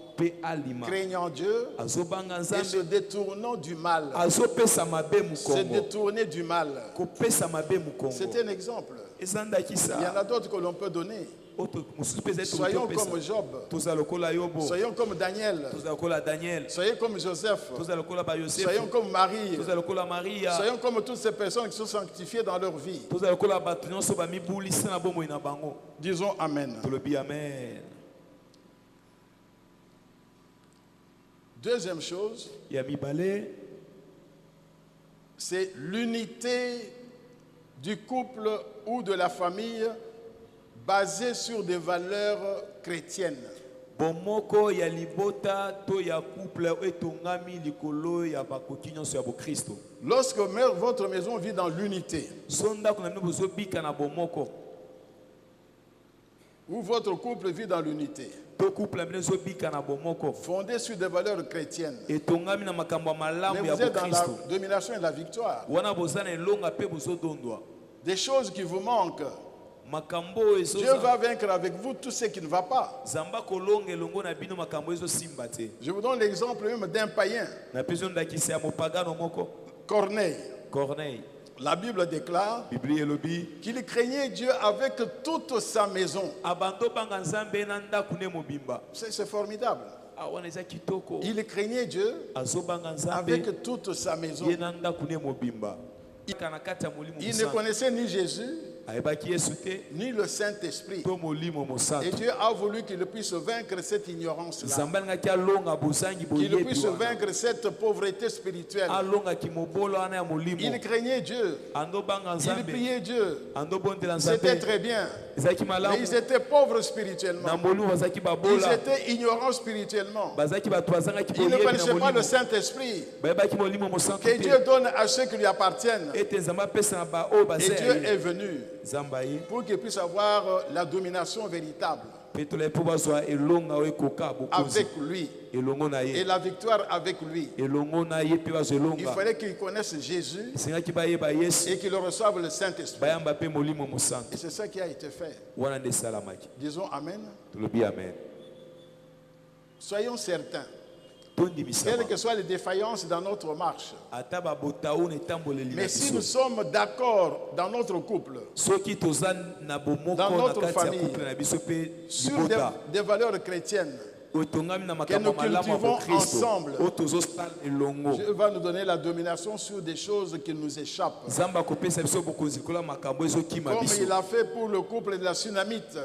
Craignant Dieu et se détournant du mal. Se détourner du mal. C'est un exemple. Il y en a d'autres que l'on peut donner. Soyons comme Job. Soyons comme Daniel. Soyons comme Joseph. Soyons comme Marie. Soyons comme toutes ces personnes qui sont sanctifiées dans leur vie. Disons Amen. Deuxième chose, c'est l'unité du couple ou de la famille basée sur des valeurs chrétiennes. Lorsque votre maison vit dans l'unité, ou votre couple vit dans l'unité, fondé sur des valeurs chrétiennes, mais vous êtes dans la domination et la victoire. Des choses qui vous manquent, Dieu va vaincre avec vous tout ce qui ne va pas. Je vous donne l'exemple même d'un païen. Corneille. La Bible déclare qu'il craignait Dieu avec toute sa maison. C'est formidable. Il craignait Dieu avec toute sa maison. Il ne connaissait ni Jésus, ni le Saint-Esprit. Et Dieu a voulu qu'il puisse vaincre cette ignorance-là. Qu'il puisse vaincre cette pauvreté spirituelle. Il craignait Dieu. Il priait Dieu. C'était très bien. Mais ils étaient pauvres spirituellement. Ils étaient ignorants spirituellement. Ils ne connaissaient pas le Saint-Esprit. Que Dieu donne à ceux qui lui appartiennent. Et Dieu est venu pour qu'il puisse avoir la domination véritable avec lui et la victoire avec lui. Il fallait qu'il connaisse Jésus et qu'il reçoive le Saint-Esprit. Et c'est ça qui a été fait. Disons Amen. Soyons certains, quelles que soient les défaillances dans notre marche, mais si nous sommes d'accord dans notre couple, dans notre famille, sur des valeurs chrétiennes que nous cultivons ensemble, Dieu va nous donner la domination sur des choses qui nous échappent. Comme il a fait pour le couple de la Sunamite.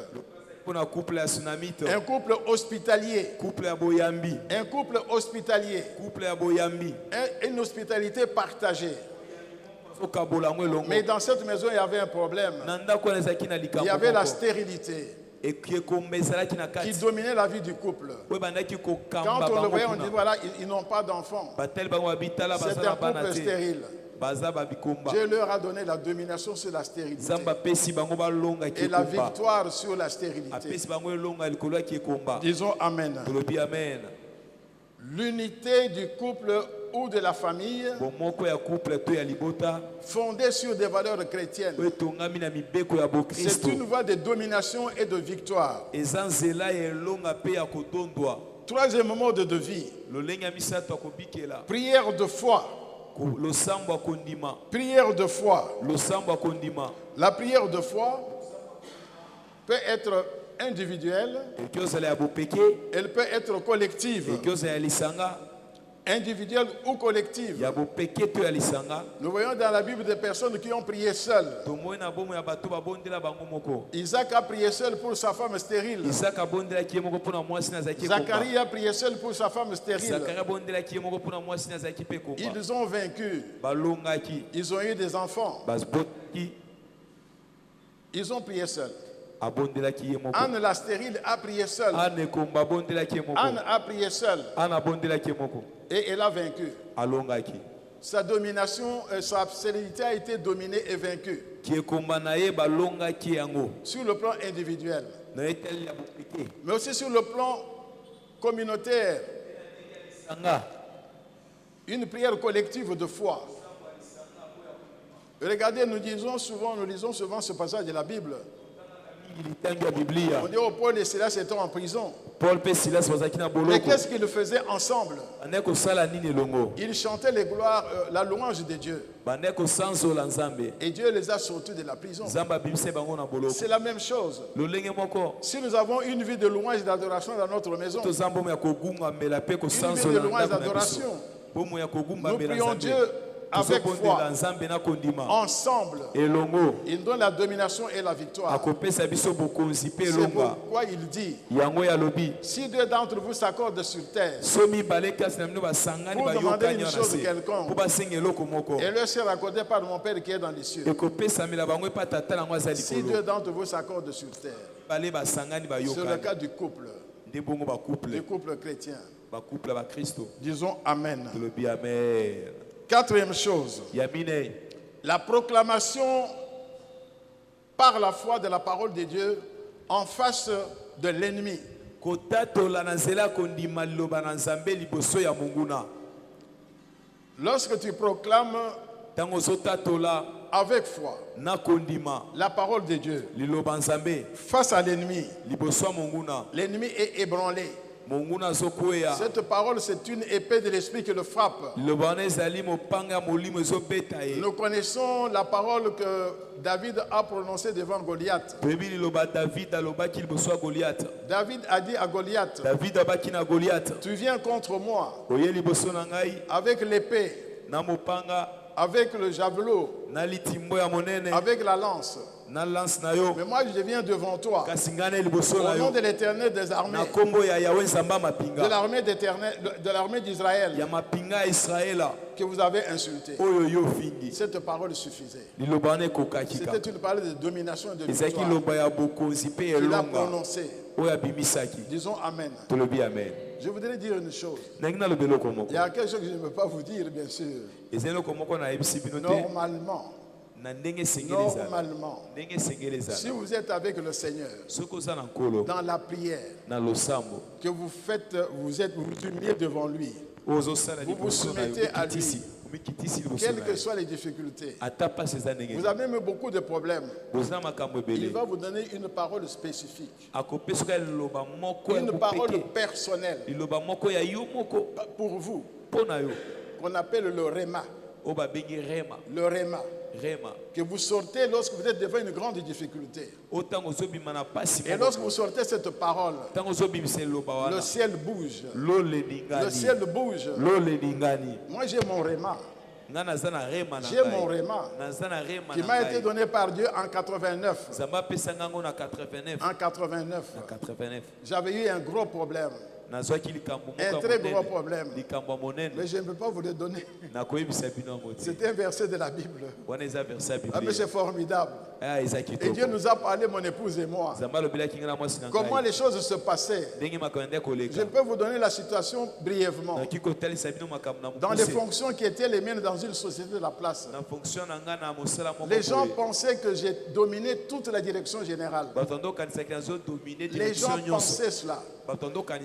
Un couple hospitalier. Un couple hospitalier. Une hospitalité partagée. Mais dans cette maison, il y avait un problème. Il y avait la stérilité qui dominait la vie du couple. Quand on le voyait, on dit voilà, ils n'ont pas d'enfants. C'est un couple stérile. Dieu leur a donné la domination sur la stérilité et la victoire sur la stérilité. Disons Amen. L'unité du couple ou de la famille fondée sur des valeurs chrétiennes, c'est une voie de domination et de victoire. Troisième mode de vie, prière de foi. Prière de foi. La prière de foi peut être individuelle, elle peut être collective. Individuelle ou collective. Nous voyons dans la Bible des personnes qui ont prié seules. Isaac a prié seul pour sa femme stérile. Zacharie a prié seul pour sa femme stérile. Ils ont vaincu. Ils ont eu des enfants. Ils ont prié seuls. Anne la stérile a prié seule. Anne a prié seule. Et elle a vaincu. Sa domination, sa stérilité a été dominée et vaincue. Sur le plan individuel. Mais aussi sur le plan communautaire. Une prière collective de foi. Regardez, nous lisons souvent ce passage de la Bible. On dit oh, Paul et Silas étaient en prison. Mais qu'est-ce qu'ils faisaient ensemble? Ils chantaient la louange de Dieu. Et Dieu les a sortis de la prison. C'est la même chose. Si nous avons une vie de louange et d'adoration dans notre maison, une vie de louange et d'adoration, nous prions Dieu avec foi, ensemble, il donne la domination et la victoire. C'est pourquoi il dit, si deux d'entre vous s'accordent sur terre pour demander une chose quelconque, elle leur sera accordée par mon Père qui est dans les cieux. Si deux d'entre vous s'accordent sur terre, c'est le cas du couple, du couple chrétien. Disons Amen. Quatrième chose, la proclamation par la foi de la parole de Dieu en face de l'ennemi. Lorsque tu proclames avec foi la parole de Dieu face à l'ennemi. L'ennemi est ébranlé. Cette parole, c'est une épée de l'esprit qui le frappe. Nous connaissons la parole que David a prononcée devant Goliath. David a dit à Goliath, tu viens contre moi avec l'épée, avec le javelot, avec la lance. Mais moi je viens devant toi au nom de l'Éternel des armées, de l'armée d'Israël que vous avez insulté. Cette parole suffisait. C'était une parole de domination et de victoire. Il a prononcé. Disons Amen. Je voudrais dire une chose. Il y a quelque chose que je ne peux pas vous dire, bien sûr. Normalement, si vous êtes avec le Seigneur dans la prière, que vous faites, vous humiliez devant lui, vous vous soumettez à lui, quelles que soient les difficultés, vous avez même beaucoup de problèmes, il va vous donner une parole spécifique, une parole personnelle pour vous, qu'on appelle le Réma. Le Réma. Que vous sortez lorsque vous êtes devant une grande difficulté. Et lorsque vous sortez cette parole, le ciel bouge. Le ciel bouge. Moi j'ai mon Réma. J'ai mon Réma qui m'a été donné par Dieu en 89. En 89. J'avais eu un gros problème. Un très gros problème. Mais je ne peux pas vous le donner. C'est un verset de la Bible. Ah, mais c'est formidable. Et Dieu nous a parlé, mon épouse et moi. Comment les choses se passaient. Je peux vous donner la situation brièvement. Dans les fonctions qui étaient les miennes dans une société de la place, les gens pensaient que j'ai dominé toute la direction générale. Les gens pensaient cela.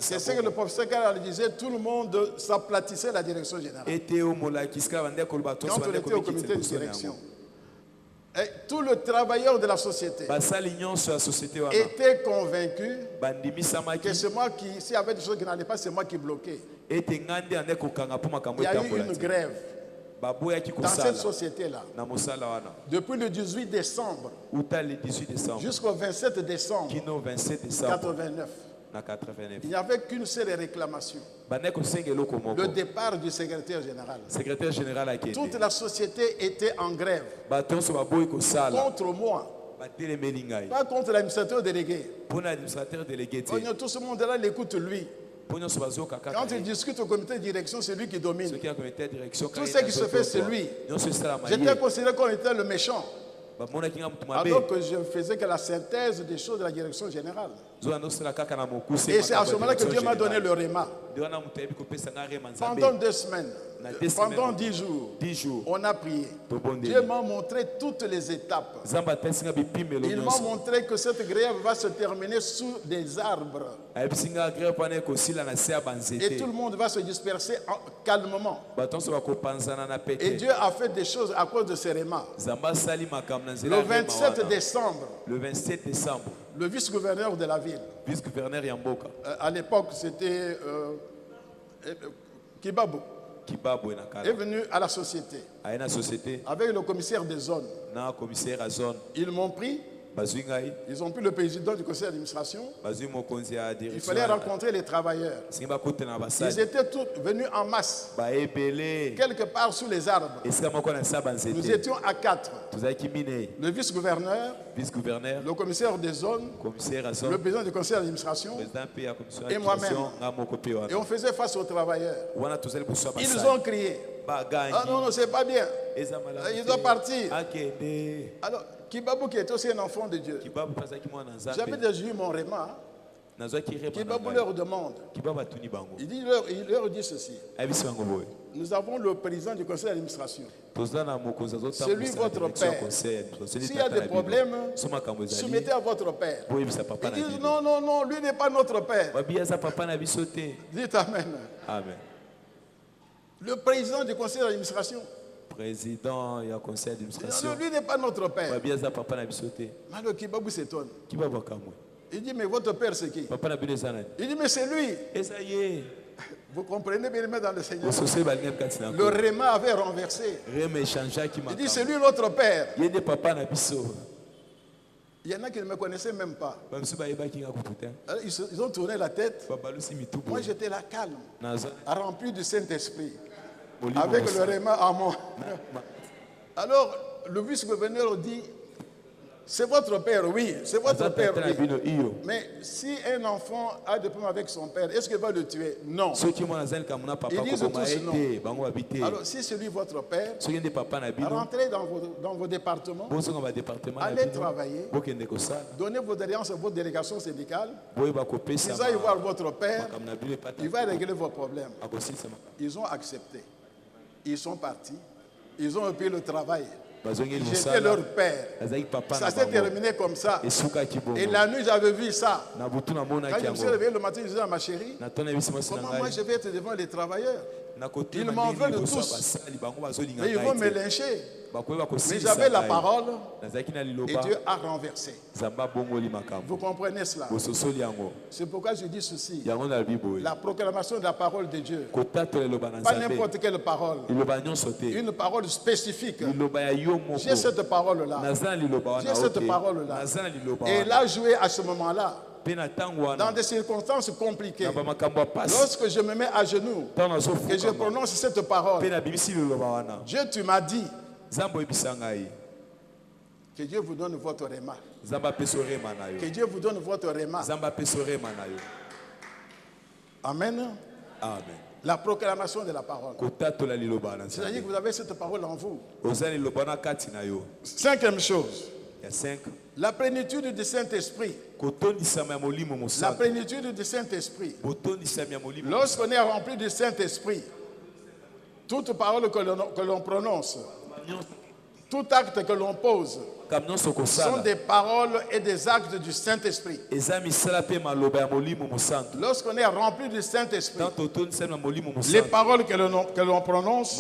C'est ce que le professeur Karl disait, tout le monde s'aplatissait la direction générale. Quand on était au comité de direction, et tous les travailleurs de la société étaient convaincus que c'est moi qui, s'il y avait des choses qui n'allaient pas, c'est moi qui bloquais. Il y a eu une grève dans cette société-là. Depuis le 18 décembre jusqu'au 27 décembre 89. Il n'y avait qu'une seule réclamation. Le départ du secrétaire général. Toute la société était en grève. Contre moi. Pas contre l'administrateur délégué. Tout ce monde-là l'écoute lui. Quand il discute au comité de direction, c'est lui qui domine. Tout ce qui se fait, c'est lui. J'étais considéré comme étant le méchant. Alors que je faisais que la synthèse des choses de la direction générale. Et c'est à ce moment-là que Dieu m'a donné le Réma. Pendant 2 semaines, pendant 10 jours, on a prié. Dieu m'a montré toutes les étapes. Il m'a montré que cette grève va se terminer sous des arbres. Et tout le monde va se disperser calmement. Et Dieu a fait des choses à cause de ces Rémas. Le 27 décembre, le vice-gouverneur de la ville, à l'époque c'était Kibabo, est venu à la société avec le commissaire des zones. Ils m'ont pris. Ils ont pris le président du conseil d'administration. Il fallait rencontrer les travailleurs. Ils étaient tous venus en masse, quelque part sous les arbres. Nous étions à 4. Le vice-gouverneur, le commissaire des zones, le président du conseil d'administration et moi-même. Et on faisait face aux travailleurs. Ils ont crié. Ah non, non, c'est pas bien. Il doit partir. Alors, Kibabou qui est aussi un enfant de Dieu. J'avais déjà eu mon Réma. Kibabou leur demande. Il leur dit ceci. Nous avons le président du conseil d'administration. C'est lui votre père. S'il y a des problèmes, soumettez à votre père. Ils disent non, non, non, lui n'est pas notre père. Dites Amen. Amen. Le président du conseil d'administration. Président et conseil d'administration. Lui n'est pas notre père. Bah bien ça papa na bisoté. Malo Kibabou s'étonne. Qui va voir comme moi? Il dit mais votre père c'est qui? Papa na binezana. Il dit mais c'est lui. Et ça y est. Vous comprenez bien dans le Seigneur. Le Le Réma avait renversé. Il dit c'est lui notre père. Il y a des papas na biso. Il y en a qui ne me connaissaient même pas. Ils ont tourné la tête. Moi j'étais là calme, rempli du Saint-Esprit, avec le Réma à moi. Alors le vice-gouverneur dit, c'est votre père, oui, c'est votre père, oui. Mais si un enfant a des problèmes avec son père, est-ce qu'il va le tuer? Non. Ils disent tous non. Alors si c'est lui votre père, rentrez dans vos départements, allez travailler, donnez vos alliances à votre délégation syndicale, ils aillent voir votre père, il va régler vos problèmes. Ils ont accepté. Ils sont partis, ils ont repris le travail. J'étais leur père. Ça s'est terminé comme ça. Et la nuit, j'avais vu ça. Quand je me suis réveillé le matin, je disais à ma chérie, comment moi je vais être devant les travailleurs? Ils m'en veulent tous. Mais ils vont me lyncher. Mais j'avais la parole et Dieu a renversé. Vous comprenez cela? C'est pourquoi je dis ceci. La proclamation de la parole de Dieu. Pas n'importe quelle parole. Une parole spécifique. J'ai cette parole-là. J'ai cette parole-là. Et elle a joué à ce moment-là. Dans des circonstances compliquées, lorsque je me mets à genoux et je prononce cette parole, Dieu, tu m'as dit que Dieu vous donne votre réma. Que Dieu vous donne votre réma. Amen. Amen. La proclamation de la parole. C'est-à-dire que vous avez cette parole en vous. Cinquième chose. La plénitude du Saint-Esprit. La plénitude du Saint-Esprit. Lorsqu'on est rempli du Saint-Esprit, toute parole que l'on prononce, tout acte que l'on pose, sont des paroles et des actes du Saint-Esprit. Lorsqu'on est rempli du Saint-Esprit, les paroles que l'on prononce,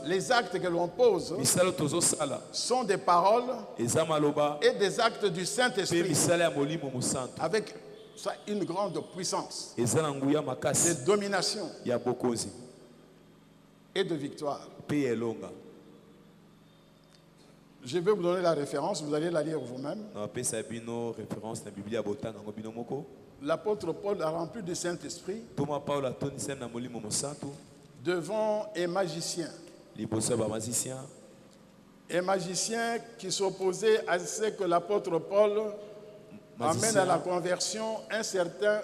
les actes que l'on pose, sont des paroles et des actes du Saint-Esprit, avec une grande puissance de domination et de victoire. Je vais vous donner la référence, vous allez la lire vous-même. L'apôtre Paul a rempli du Saint-Esprit devant un magicien. Un magicien qui s'opposait à ce que l'apôtre Paul amène à la conversion un certain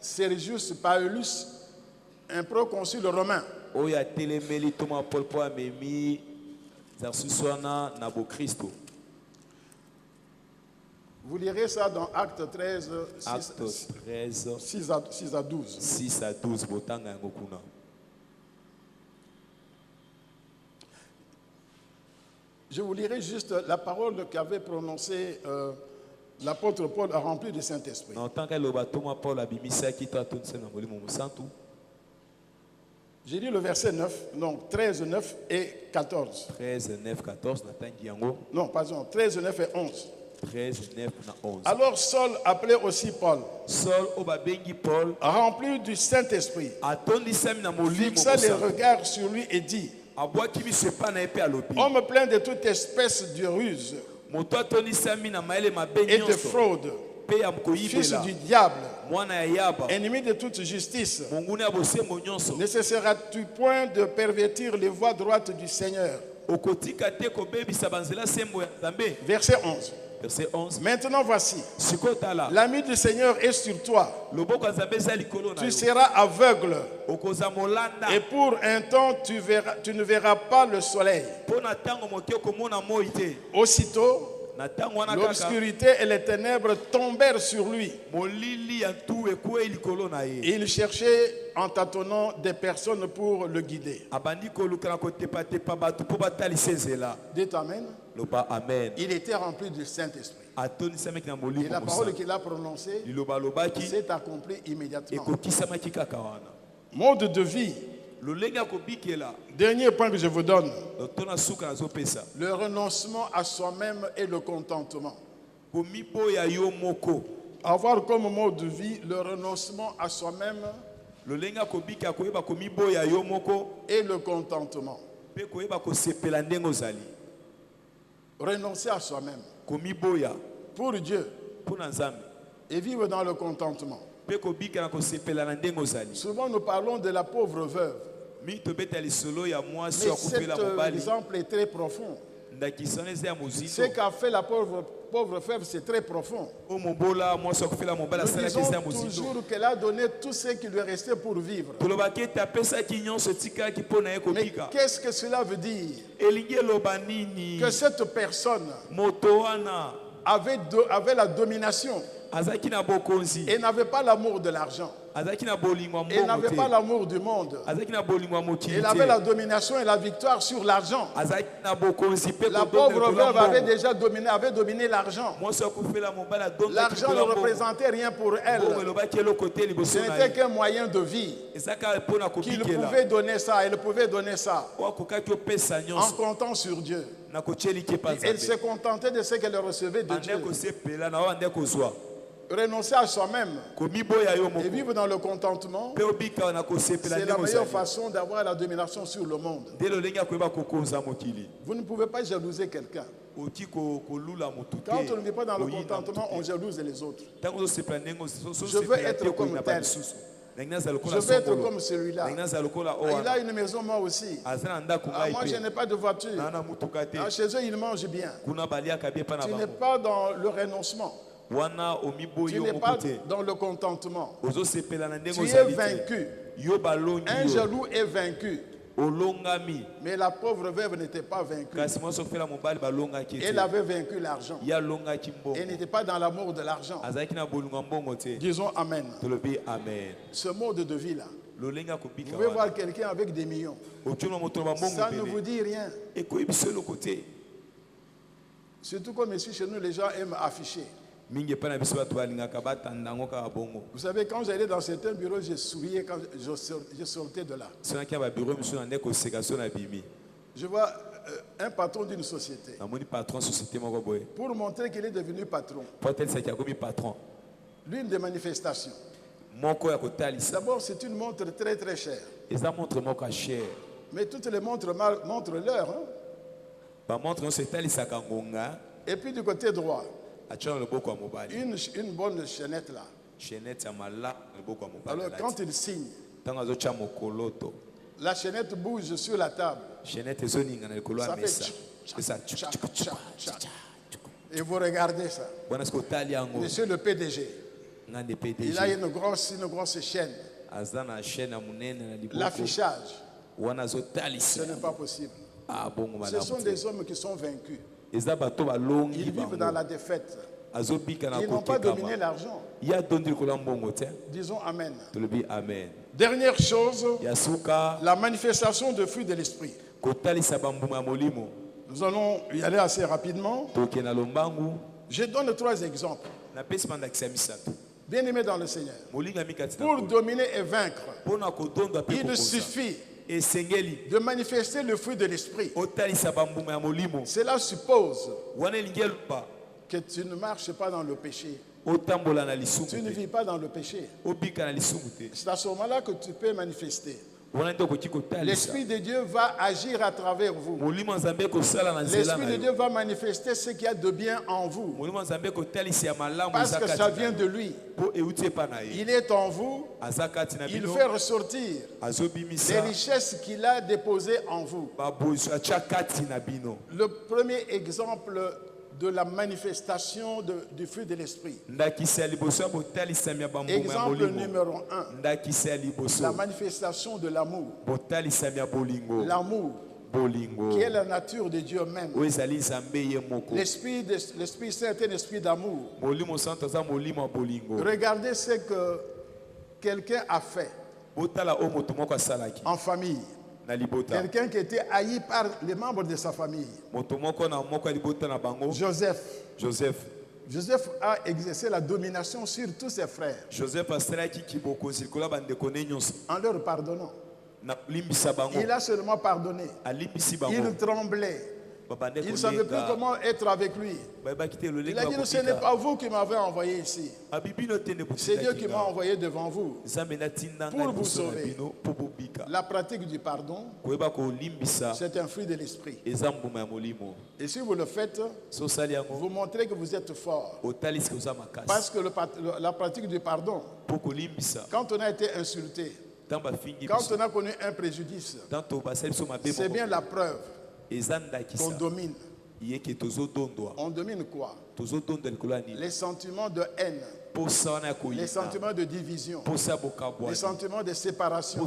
Sergius Paulus, un proconsul romain. Vous lirez ça dans Acte 13, 6 à 12. 6 à 12. Je vous lirai juste la parole qu'avait prononcée l'apôtre Paul rempli du Saint-Esprit. J'ai lu le verset 9, donc 13, 9 et 14. 13, 9, 14. Non, pardon, 13, 9 et 11. 13, 9, 11. Alors Saul, appelé aussi Paul, rempli du Saint-Esprit, fixa les regards sur lui et dit, homme plein de toute espèce de ruse et de fraude, fils du diable, ennemi de toute justice, ne cesseras-tu point de pervertir les voies droites du Seigneur? Verset 11. Verset 11. Maintenant voici, l'ami du Seigneur est sur toi. Tu seras aveugle. Et pour un temps, tu ne verras pas le soleil. Aussitôt, l'obscurité et les ténèbres tombèrent sur lui. Il cherchait en tâtonnant des personnes pour le guider. Dites Amen. Amen. Il était rempli du Saint-Esprit. Et la parole qu'il a prononcée s'est accomplie immédiatement. Mode de vie Dernier point que je vous donne. Le renoncement à soi-même et le contentement. Avoir comme mode de vie le renoncement à soi-même et le contentement. Renoncer à soi-même pour Dieu et vivre dans le contentement. Souvent nous parlons de la pauvre veuve. Mais cet exemple est très profond. Ce qu'a fait la pauvre veuve, c'est très profond. Nous disons toujours qu'elle a donné tout ce qui lui restait pour vivre. Mais qu'est-ce que cela veut dire? Que cette personne avait la domination et n'avait pas l'amour de l'argent. Elle n'avait pas l'amour du monde. Elle avait la domination et la victoire sur l'argent. La pauvre veuve avait déjà dominé l'argent. L'argent ne représentait rien pour elle. Ce n'était qu'un moyen de vie. Qu'il pouvait donner ça, elle pouvait donner ça en comptant sur Dieu. Elle se contentait de ce qu'elle recevait de Dieu. Renoncer à soi-même et vivre dans le contentement, c'est la meilleure façon d'avoir la domination sur le monde. Vous ne pouvez pas jalouser quelqu'un. Quand on ne vit pas dans le contentement, on jalouse les autres. Je veux être comme tel. Je veux être comme celui-là. Il a une maison, moi aussi. Moi, je n'ai pas de voiture. Chez eux, ils mangent bien. Tu n'es pas dans le renoncement. Tu n'es pas dans le contentement. Tu es vaincu. Un jaloux est vaincu. Mais la pauvre veuve n'était pas vaincue. Elle avait vaincu l'argent. Elle n'était pas dans l'amour de l'argent. Disons Amen. Ce mode de vie-là. Vous pouvez voir quelqu'un avec des millions. Ça ne vous dit rien. Surtout comme ici chez nous, les gens aiment afficher. Vous savez, quand j'allais dans certains bureaux, je souriais quand je sortais de là. Je vois un patron d'une société. Pour montrer qu'il est devenu patron. L'une des manifestations. D'abord, c'est une montre très très chère. Mais toutes les montres montrent l'heure. Et puis du côté droit, une bonne chaînette là. Alors quand il signe, la chaînette bouge sur la table. Ça fait et vous regardez ça. Monsieur le PDG, il a une grosse chaîne. L'affichage, ce n'est pas possible. Ce sont des hommes qui sont vaincus. Ils vivent dans la défaite. Ils n'ont pas dominé l'argent. Disons Amen. Dernière chose, la manifestation de fruit de l'esprit. Nous allons y aller assez rapidement. Je donne 3 exemples. Bien aimé dans le Seigneur. Pour dominer et vaincre, il suffit de manifester le fruit de l'esprit. Cela suppose que tu ne marches pas dans le péché. Tu ne vis pas dans le péché. C'est à ce moment-là que tu peux manifester. L'Esprit de Dieu va agir à travers vous. L'Esprit de Dieu va manifester ce qu'il y a de bien en vous. Parce que ça vient de lui. Il est en vous. Il fait ressortir les richesses qu'il a déposées en vous. Le premier exemple de la manifestation du fruit de l'esprit. Exemple numéro 1. La manifestation de l'amour. L'amour, qui est la nature de Dieu même. L'Esprit Saint est un esprit d'amour. Regardez ce que quelqu'un a fait en famille. Quelqu'un qui était haï par les membres de sa famille. Joseph a exercé la domination sur tous ses frères en leur pardonnant. Il a seulement pardonné. Il tremblait. Il ne savait plus comment être avec lui. Il a dit, ce n'est pas vous qui m'avez envoyé ici. C'est Dieu qui m'a envoyé devant vous pour vous sauver. La pratique du pardon, c'est un fruit de l'esprit. Et si vous le faites, vous montrez que vous êtes fort. Parce que la pratique du pardon, quand on a été insulté, quand on a connu un préjudice, c'est bien la preuve qu'on domine. On domine quoi? Les sentiments de haine, les sentiments de division, les sentiments de séparation,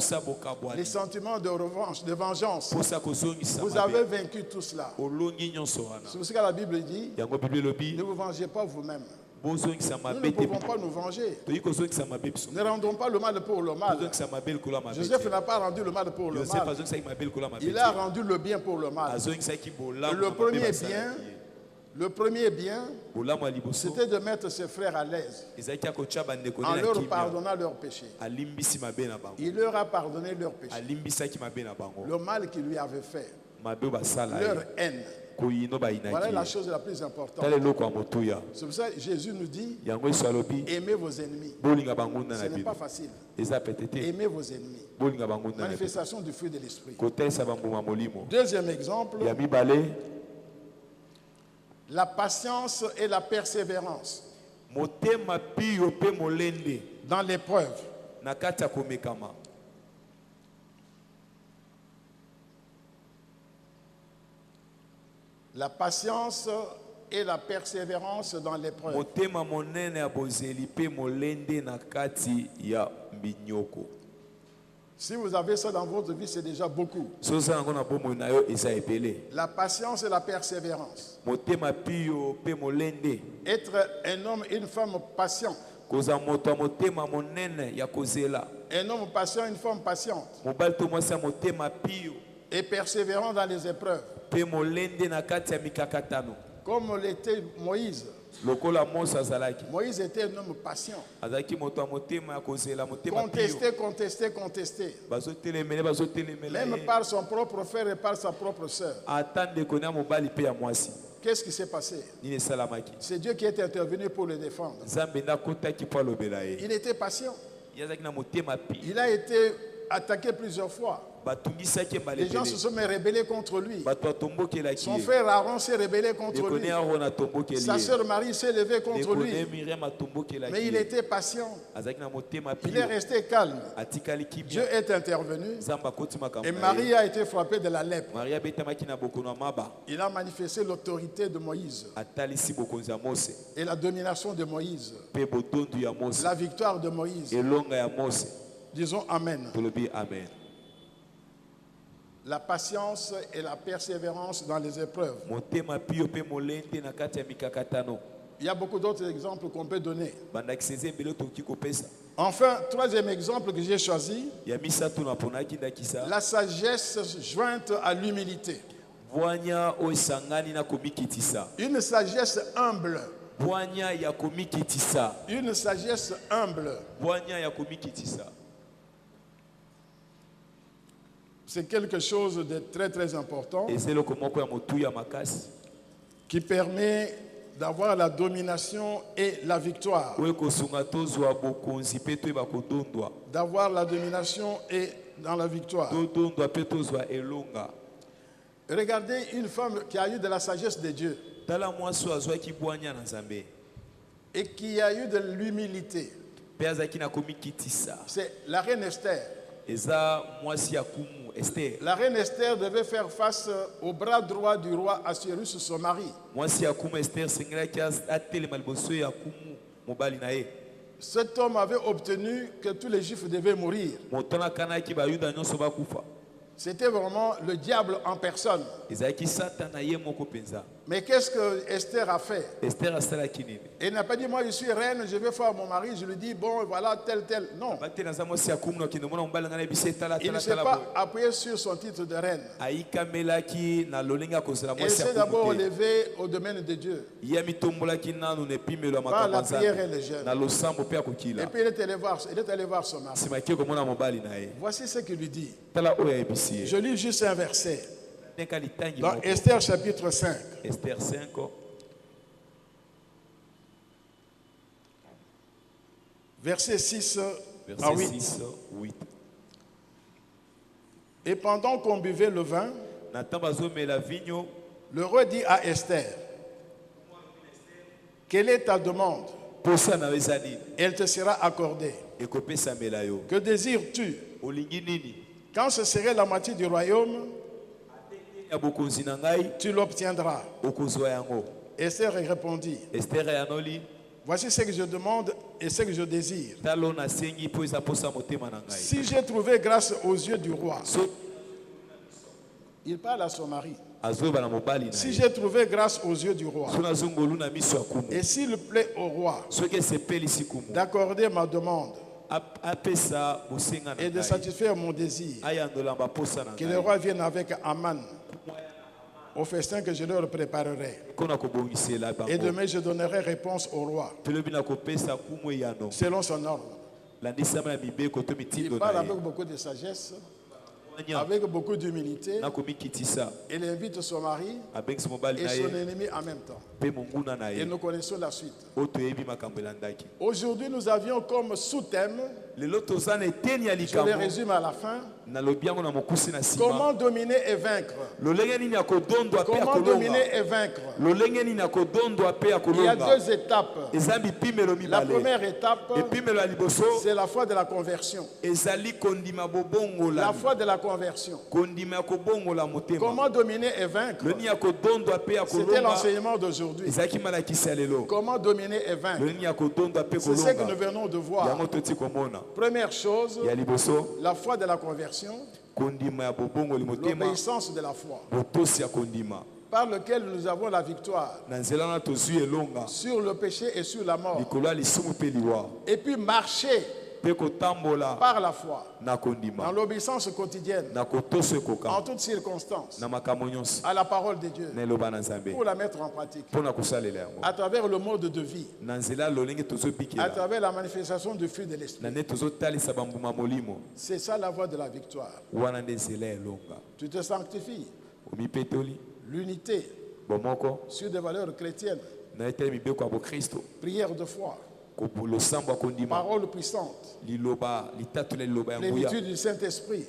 les sentiments de revanche, de vengeance. Vous avez vaincu tout cela. C'est ce que la Bible dit. Ne vous vengez pas vous-même. Nous ne pouvons pas nous venger. Ne rendons pas le mal pour le mal. Joseph n'a pas rendu le mal pour le mal. Il a rendu le bien pour le mal. Le premier bien, c'était de mettre ses frères à l'aise en leur pardonnant leurs péchés. Il leur a pardonné leurs péchés. Le mal qu'ils lui avaient fait, leur haine. Voilà la chose la plus importante. C'est pour ça que Jésus nous dit, aimez vos ennemis. Ce n'est pas facile. Aimez vos ennemis. Manifestation du fruit de l'esprit. Deuxième exemple, la patience et la persévérance dans l'épreuve. La patience et la persévérance dans l'épreuve. Si vous avez ça dans votre vie, c'est déjà beaucoup. La patience et la persévérance. Être un homme et une femme patient. Un homme patient, une femme patiente. Et persévérant dans les épreuves. Comme l'était Moïse. Moïse était un homme patient. Contesté. Même par son propre frère et par sa propre sœur. Qu'est-ce qui s'est passé? C'est Dieu qui est intervenu pour le défendre. Il était patient. Il a été attaqué plusieurs fois. Les gens se sont rebellés contre lui. Son frère Aaron s'est rebellé contre lui. Sa sœur Marie s'est levée contre lui. Mais il était patient. Il est resté calme. Dieu est intervenu. Et Marie a été frappée de la lèpre. Il a manifesté l'autorité de Moïse. Et la domination de Moïse. La victoire de Moïse. Disons Amen. La patience et la persévérance dans les épreuves. Il y a beaucoup d'autres exemples qu'on peut donner. Enfin, troisième exemple que j'ai choisi, la sagesse jointe à l'humilité. Une sagesse humble. Une sagesse humble. C'est quelque chose de très très important qui permet d'avoir la domination et la victoire. D'avoir la domination et dans la victoire. Regardez une femme qui a eu de la sagesse de Dieu et qui a eu de l'humilité. C'est la reine Esther. La reine Esther devait faire face au bras droit du roi Assuérus, son mari. Cet homme avait obtenu que tous les Juifs devaient mourir. C'était vraiment le diable en personne. Mais qu'est-ce que Esther a fait? Esther a sala kinini. Elle n'a pas dit, moi je suis reine, je vais faire mon mari, je lui dis, bon voilà, tel. Non. Il ne s'est pas appuyé sur son titre de reine. Elle s'est d'abord élevée au domaine de Dieu. Par la prière et le jeûne. Et puis il est allé voir son mari. Voici ce qu'il lui dit. Je lis juste un verset. Dans Esther chapitre 5. Esther 5. Verset 6 à 8. Et pendant qu'on buvait le vin, le roi dit à Esther, quelle est ta demande? Elle te sera accordée. Que désires-tu? Quand ce serait la moitié du royaume, tu l'obtiendras. Esther répondit, voici ce que je demande et ce que je désire. Si j'ai trouvé grâce aux yeux du roi, il parle à son mari. Si j'ai trouvé grâce aux yeux du roi, et s'il plaît au roi d'accorder ma demande et de satisfaire mon désir, que le roi vienne avec Aman au festin que je leur préparerai. Et demain, je donnerai réponse au roi selon son ordre. Il parle avec beaucoup de sagesse, avec beaucoup d'humilité. Il invite son mari et son ennemi en même temps. Et nous connaissons la suite. Aujourd'hui, nous avions comme sous-thème, je le résume à la fin, comment dominer et vaincre. Comment dominer et vaincre. Il y a deux étapes. La première étape, c'est la foi de la conversion. La foi de la conversion. Comment dominer et vaincre. C'était l'enseignement d'aujourd'hui. Comment dominer et vaincre. C'est ce que nous venons de voir. Première chose, la foi de la conversion, l'obéissance de la foi, par lequel nous avons la victoire sur le péché et sur la mort. Et puis marcher par la foi, dans l'obéissance quotidienne, en toutes circonstances, à la parole de Dieu, pour la mettre en pratique, à travers le mode de vie, à travers la manifestation du fruit de l'esprit. C'est ça la voie de la victoire. Tu te sanctifies. L'unité sur des valeurs chrétiennes. Prière de foi. Parole puissante. Plénitude du Saint-Esprit.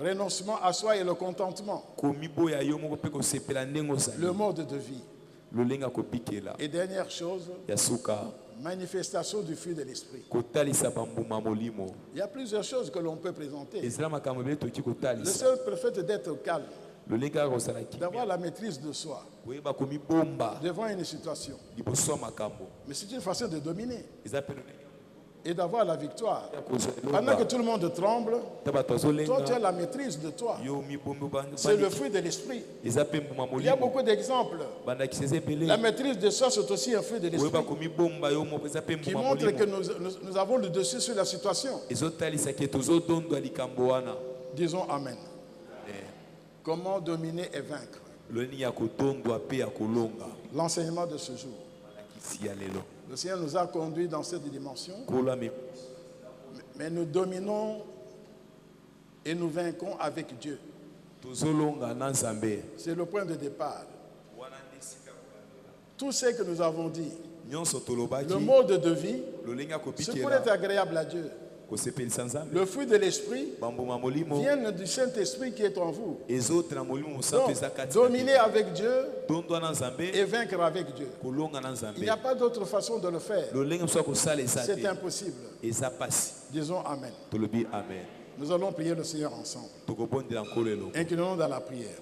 Renoncement à soi et le contentement. Le mode de vie. Et dernière chose, manifestation du fruit de l'esprit. Il y a plusieurs choses que l'on peut présenter. Le seul prophète d'être calme, d'avoir la maîtrise de soi devant une situation. Mais c'est une façon de dominer et d'avoir la victoire. Pendant que tout le monde tremble, toi tu as la maîtrise de toi. C'est le fruit de l'esprit. Il y a beaucoup d'exemples. La maîtrise de soi, c'est aussi un fruit de l'esprit qui montre que nous avons le dessus sur la situation. Disons Amen. Comment dominer et vaincre. L'enseignement de ce jour. Le Seigneur nous a conduits dans cette dimension. Mais nous dominons et nous vainquons avec Dieu. C'est le point de départ. Tout ce que nous avons dit, le mode de vie, c'est pour être agréable à Dieu. Le fruit de l'esprit vient du Saint-Esprit qui est en vous. Donc, dominer avec Dieu et vaincre avec Dieu. Il n'y a pas d'autre façon de le faire. C'est impossible. Disons Amen. Nous allons prier le Seigneur ensemble. Inclinons dans la prière.